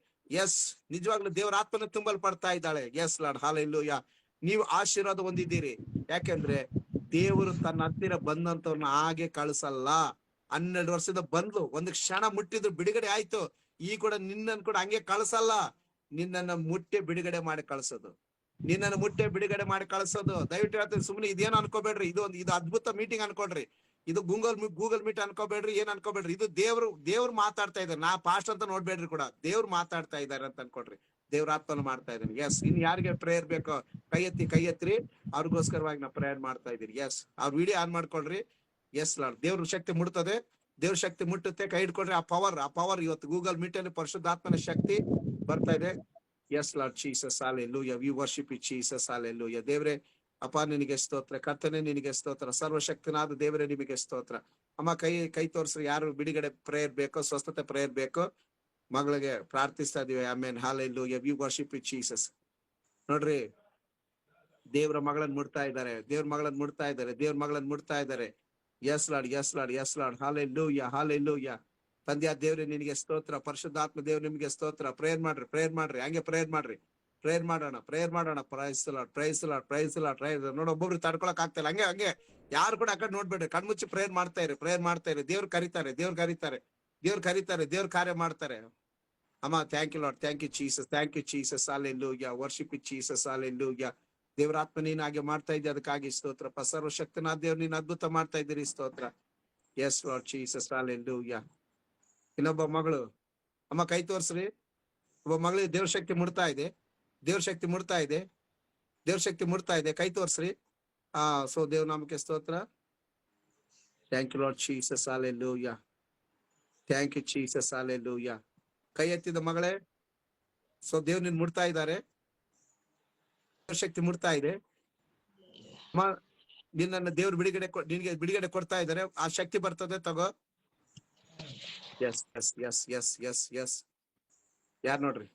ಎಸ್, ನಿಜವಾಗ್ಲೂ ದೇವ್ರ ಆತ್ಮನ ತುಂಬಲ್ಪಡ್ತಾ ಇದ್ದಾಳೆ. S lord. ಹಾಲೆಲೂಯ. ನೀವು ಆಶೀರ್ವಾದ ಹೊಂದಿದ್ದೀರಿ. ಯಾಕೆಂದ್ರೆ ದೇವರು ತನ್ನ ಹತ್ತಿರ ಬಂದಂತವ್ರನ್ನ ಹಾಗೆ ಕಳಿಸಲ್ಲ. 12 ವರ್ಷದ ಬಂದ್ಲು, ಒಂದು ಕ್ಷಣ ಮುಟ್ಟಿದ್ರು ಬಿಡುಗಡೆ ಆಯ್ತು. ಈ ಕೂಡ ನಿನ್ನನ್ನು ಕೂಡ ಹಂಗೆ ಕಳ್ಸಲ್ಲ. ನಿನ್ನನ್ನ ಮುಟ್ಟಿ ಬಿಡುಗಡೆ ಮಾಡಿ ಕಳ್ಸೋದು. ನಿನ್ನನ್ನು ಮುಟ್ಟೆ ಬಿಡುಗಡೆ ಮಾಡಿ ಕಳಿಸೋದು. ದಯವಿಟ್ಟು ಹೇಳ್ತೀನಿ, ಸುಮ್ಮನೆ ಇದೇನು ಅನ್ಕೋಬೇಡ್ರಿ. ಇದು ಅದ್ಭುತ ಮೀಟಿಂಗ್ ಅನ್ಕೊಡ್ರಿ. ಇದು ಗೂಗಲ್ ಮೀಟ್ ಅನ್ಕೋಬೇಡ್ರಿ, ಏನ್ ಅನ್ಕೋಬೇಡ್ರಿ. ಇದು ದೇವ್ರು ಮಾತಾಡ್ತಾ ಇದ್ದಾರೆ. ನಾ ಪಾಸ್ಟ್ ಅಂತ ನೋಡ್ಬೇಡ್ರಿ ಕೂಡ, ದೇವ್ರು ಮಾತಾಡ್ತಾ ಇದ್ದಾರೆ ಅಂತ ಅನ್ಕೊಡ್ರಿ. ದೇವ್ರ ಆತ್ಮನ ಮಾಡ್ತಾ ಇದ್ದೀನಿ. ಎಸ್, ಇನ್ ಯಾರಿಗೆ ಪ್ರೇಯರ್ ಬೇಕೋ ಕೈ ಎತ್ತಿರಿ, ಅವ್ರಿಗೋಸ್ಕರವಾಗಿ ನಾ ಪ್ರೇಯರ್ ಮಾಡ್ತಾ ಇದ್ದೀನಿ. ಎಸ್, ಅವ್ರ ವಿಡಿಯೋ ಆನ್ ಮಾಡ್ಕೊಳ್ರಿ. ಎಸ್ ಲಾರ್ಡ್, ದೇವ್ರ ಶಕ್ತಿ ಮುಟ್ತದೆ, ದೇವ್ರ ಶಕ್ತಿ ಮುಟ್ಟುತ್ತೆ. ಕೈ ಹಿಡ್ಕೊಡ್ರಿ. ಆ ಪವರ್ ಇವತ್ತು ಗೂಗಲ್ ಮೀಟ್ ಅಲ್ಲಿ ಪರಿಶುದ್ಧಾತ್ಮನ ಶಕ್ತಿ ಬರ್ತಾ ಇದೆ. Yes Lord Jesus, hallelujah. We worship you Jesus, hallelujah. ದೇವ್ರೆ ಅಪ್ಪ ನಿನಗೆ ಸ್ತೋತ್ರ, ಕರ್ತನೆ ನಿನಗೆ ಸ್ತೋತ್ರ, ಸರ್ವಶಕ್ತನಾದ ದೇವರೇ ನಿಮಗೆ ಸ್ತೋತ್ರ. ಅಮ್ಮ ಕೈ ತೋರಿಸ್ರಿ. ಯಾರು ಬಿಡುಗಡೆ ಪ್ರೇಯರ್ ಬೇಕೋ, ಸ್ವಸ್ಥತೆ ಪ್ರೇಯರ್ ಬೇಕೋ ಮಗಳಿಗೆ ಪ್ರಾರ್ಥಿಸ್ತಾ ಇದೀವಿ. Amen, hallelujah. We worship you Jesus. ನೋಡ್ರಿ, ದೇವ್ರ ಮಗಳನ್ನ ಮುಡ್ತಾ ಇದ್ದಾರೆ, ದೇವ್ರ ಮಗಳನ್ನ ಮುಡ್ತಾ ಇದ್ದಾರೆ. Yes Lord, yes Lord, yes Lord. Hallelujah, hallelujah. ತಂದೆಯ ದೇವ್ರೆ ನಿನಗೆ ಸ್ತೋತ್ರ, ಪರಿಶುದ್ಧಾತ್ಮ ದೇವ್ರ ನಿಮಗೆ ಸ್ತೋತ್ರ. ಪ್ರೇಯರ್ ಮಾಡ್ರಿ, ಹಂಗೆ ಪ್ರೇಯರ್ ಮಾಡೋಣ. Praise Lord. ನೋಡಿ, ಒಬ್ಬೊಬ್ರು ತಡ್ಕೊಳಕ್ ಆಗ್ತಿಲ್ಲ. ಹಂಗೆ ಯಾರು ಕೂಡ ಆ ಕಡೆ ನೋಡ್ಬೇಡ್ರಿ, ಕಣ್ಮುಚ್ಚಿ ಪ್ರೇಯರ್ ಮಾಡ್ತಾ ಇರಿ. ದೇವ್ರು ಕರೀತಾರೆ, ದೇವ್ರ ಕಾರ್ಯ ಮಾಡ್ತಾರೆ. ಅಮ್ಮ, thank you Lord, thank you Jesus, hallelujah. Worship you Jesus, hallelujah. ದೇವರಾತ್ಮ ನೀನ್ ಹಾಗೆ ಮಾಡ್ತಾ ಇದ್ದೆ, ಅದಕ್ಕಾಗಿ ಸ್ತೋತ್ರ. ಸರ್ವಶಕ್ತನಾದ ದೇವ್ರು ನೀನ್ ಅದ್ಭುತ ಮಾಡ್ತಾ ಇದ್ದೀರಿ, ಸ್ತೋತ್ರ. S Lord Jesus, hallelujah. ಇನ್ನೊಬ್ಬ ಮಗಳು, ಅಮ್ಮ ಕೈ ತೋರ್ಸ್ರಿ. ಒಬ್ಬ ಮಗಳಿಗೆ ದೇವ್ರ ಶಕ್ತಿ ಮುಡ್ತಾ ಇದೆ, ಕೈ ತೋರ್ಸ್ರಿ. ಸೊ ದೇವ್ರ ನಾಮಕ್ಕೆ ಸ್ತೋತ್ರ. Thank you Lord Jesus, hallelujah. Thank you Jesus, hallelujah. ಕೈ ಎತ್ತಿದ ಮಗಳೇ, ಸೊ ದೇವ್ರು ನಿನ್ ಮುಡ್ತಾ ಇದ್ದಾರೆ, ಶಕ್ತಿ ಮುಡ್ತಾ ಇದೆ. ನಿನ್ನ ದೇವ್ರು ನಿನಗೆ ಬಿಡುಗಡೆ ಕೊಡ್ತಾ ಇದ್ದಾರೆ. ಆ ಶಕ್ತಿ ಬರ್ತದೆ, ತಗೋ. Yes yes yes yes yes yes. ಯಾರು ನೋಡ್ರಿ,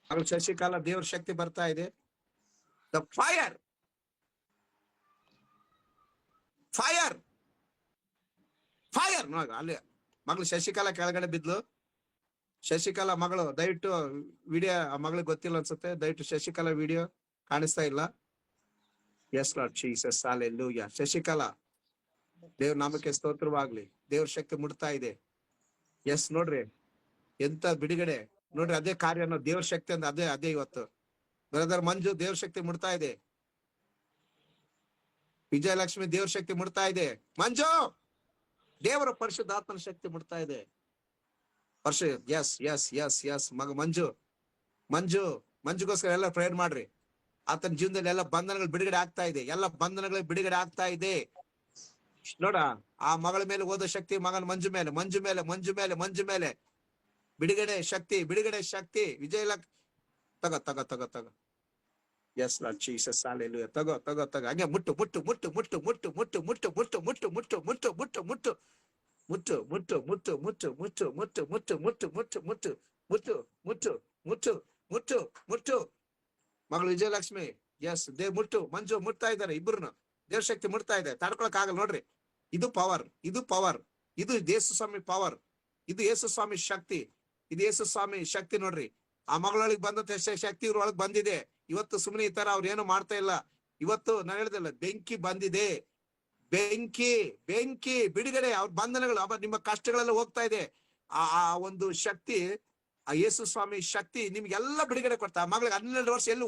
ಮಗಳು ಶಶಿಕಾಲ, ದೇವ್ರ ಶಕ್ತಿ ಬರ್ತಾ ಇದೆ. ದ ಫೈರ್ ನೋಡ, ಅಲ್ಲಿ ಮಗಳು ಶಶಿಕಾಲ ಕೆಳಗಡೆ ಬಿದ್ಲು. ಶಶಿಕಲಾ ಮಗಳು, ದಯವಿಟ್ಟು ವಿಡಿಯೋ ಆ ಮಗಳಿಗೆ ಗೊತ್ತಿಲ್ಲ ಅನ್ಸುತ್ತೆ, ದಯವಿಟ್ಟು ಶಶಿಕಲಾ ವಿಡಿಯೋ ಕಾಣಿಸ್ತಾ ಇಲ್ಲ. S Lord Jesus, hallelujah. Shashikala, ದೇವ್ರ ನಾಮಕ್ಕೆ ಸ್ತೋತ್ರವಾಗ್ಲಿ. ದೇವ್ರ ಶಕ್ತಿ ಮುಡ್ತಾ ಇದೆ. ಎಸ್, ನೋಡ್ರಿ ಎಂತ ಬಿಡುಗಡೆ ನೋಡ್ರಿ. ಅದೇ ಕಾರ್ಯ, ದೇವ್ರ ಶಕ್ತಿ ಅಂತ ಅದೇ ಇವತ್ತು. ಬ್ರದರ್ ಮಂಜು, ದೇವ್ರ ಶಕ್ತಿ ಮುಡ್ತಾ ಇದೆ. ವಿಜಯಲಕ್ಷ್ಮಿ, ದೇವ್ರ ಶಕ್ತಿ ಮುಡ್ತಾ ಇದೆ. ಮಂಜು, ದೇವರ ಪರಿಶುದ್ಧಾತ್ಮನ ಶಕ್ತಿ ಮುಡ್ತಾ ಇದೆ. Yes yes yes yes. ಮಂಜುಗೋಸ್ಕರ ಎಲ್ಲ ಪ್ರೇಯರ್ ಮಾಡ್ರಿ. ಆತನ ಜೀವನದಲ್ಲಿ ಎಲ್ಲ ಬಂಧನಗಳು ಬಿಡುಗಡೆ ಆಗ್ತಾ ಇದೆ. ನೋಡ, ಆ ಮಗಳ ಮೇಲೆ ಓದೋ ಶಕ್ತಿ ಮಗನ ಮಂಜು ಮೇಲೆ ಬಿಡುಗಡೆ ಶಕ್ತಿ. ತಗೋ. S Lord Jesus, hallelujah. ತಗೋ. ಹಂಗೆ ಮುಟ್ಟು. ಮಗಳು ವಿಜಯಲಕ್ಷ್ಮಿ, ಎಸ್, ದೇವ್ ಮಂಜು ಮುಟ್ತಾ ಇದ್ದಾರೆ. ಇಬ್ರು ದೇವ್ರ ಶಕ್ತಿ ಮುಟ್ತಾ ಇದೆ. ತಡ್ಕೊಳಕ್ ಆಗಲ್ಲ ನೋಡ್ರಿ. ಇದು ಪವರ್. ಇದು ಯೇಸು ಸ್ವಾಮಿ ಪವರ್. ಇದು ಯೇಸು ಸ್ವಾಮಿ ಶಕ್ತಿ ನೋಡ್ರಿ. ಆ ಮಗಳೊಳಗೆ ಬಂದಂತ ಶಕ್ತಿ ಇವ್ರೊಳಗೆ ಬಂದಿದೆ. ಇವತ್ತು ಸುಮ್ಮನೆ ಈ ತರ ಅವ್ರು ಏನು ಮಾಡ್ತಾ ಇಲ್ಲ. ಇವತ್ತು ನಾನು ಹೇಳ್ದಲ್ಲ, ಬೆಂಕಿ ಬಂದಿದೆ. ಬೆಂಕಿ ಬಿಡುಗಡೆ. ಅವ್ರ ಬಂಧನಗಳು, ನಿಮ್ಮ ಕಷ್ಟಗಳೆಲ್ಲ ಹೋಗ್ತಾ ಇದೆ. ಆ ಒಂದು ಶಕ್ತಿ, ಆ ಯೇಸು ಸ್ವಾಮಿ ಶಕ್ತಿ ನಿಮ್ಗೆಲ್ಲ ಬಿಡುಗಡೆ ಕೊಡ್ತಾ. ಮಗಳಿಗೆ 12 ವರ್ಷ ಎಲ್ಲಿ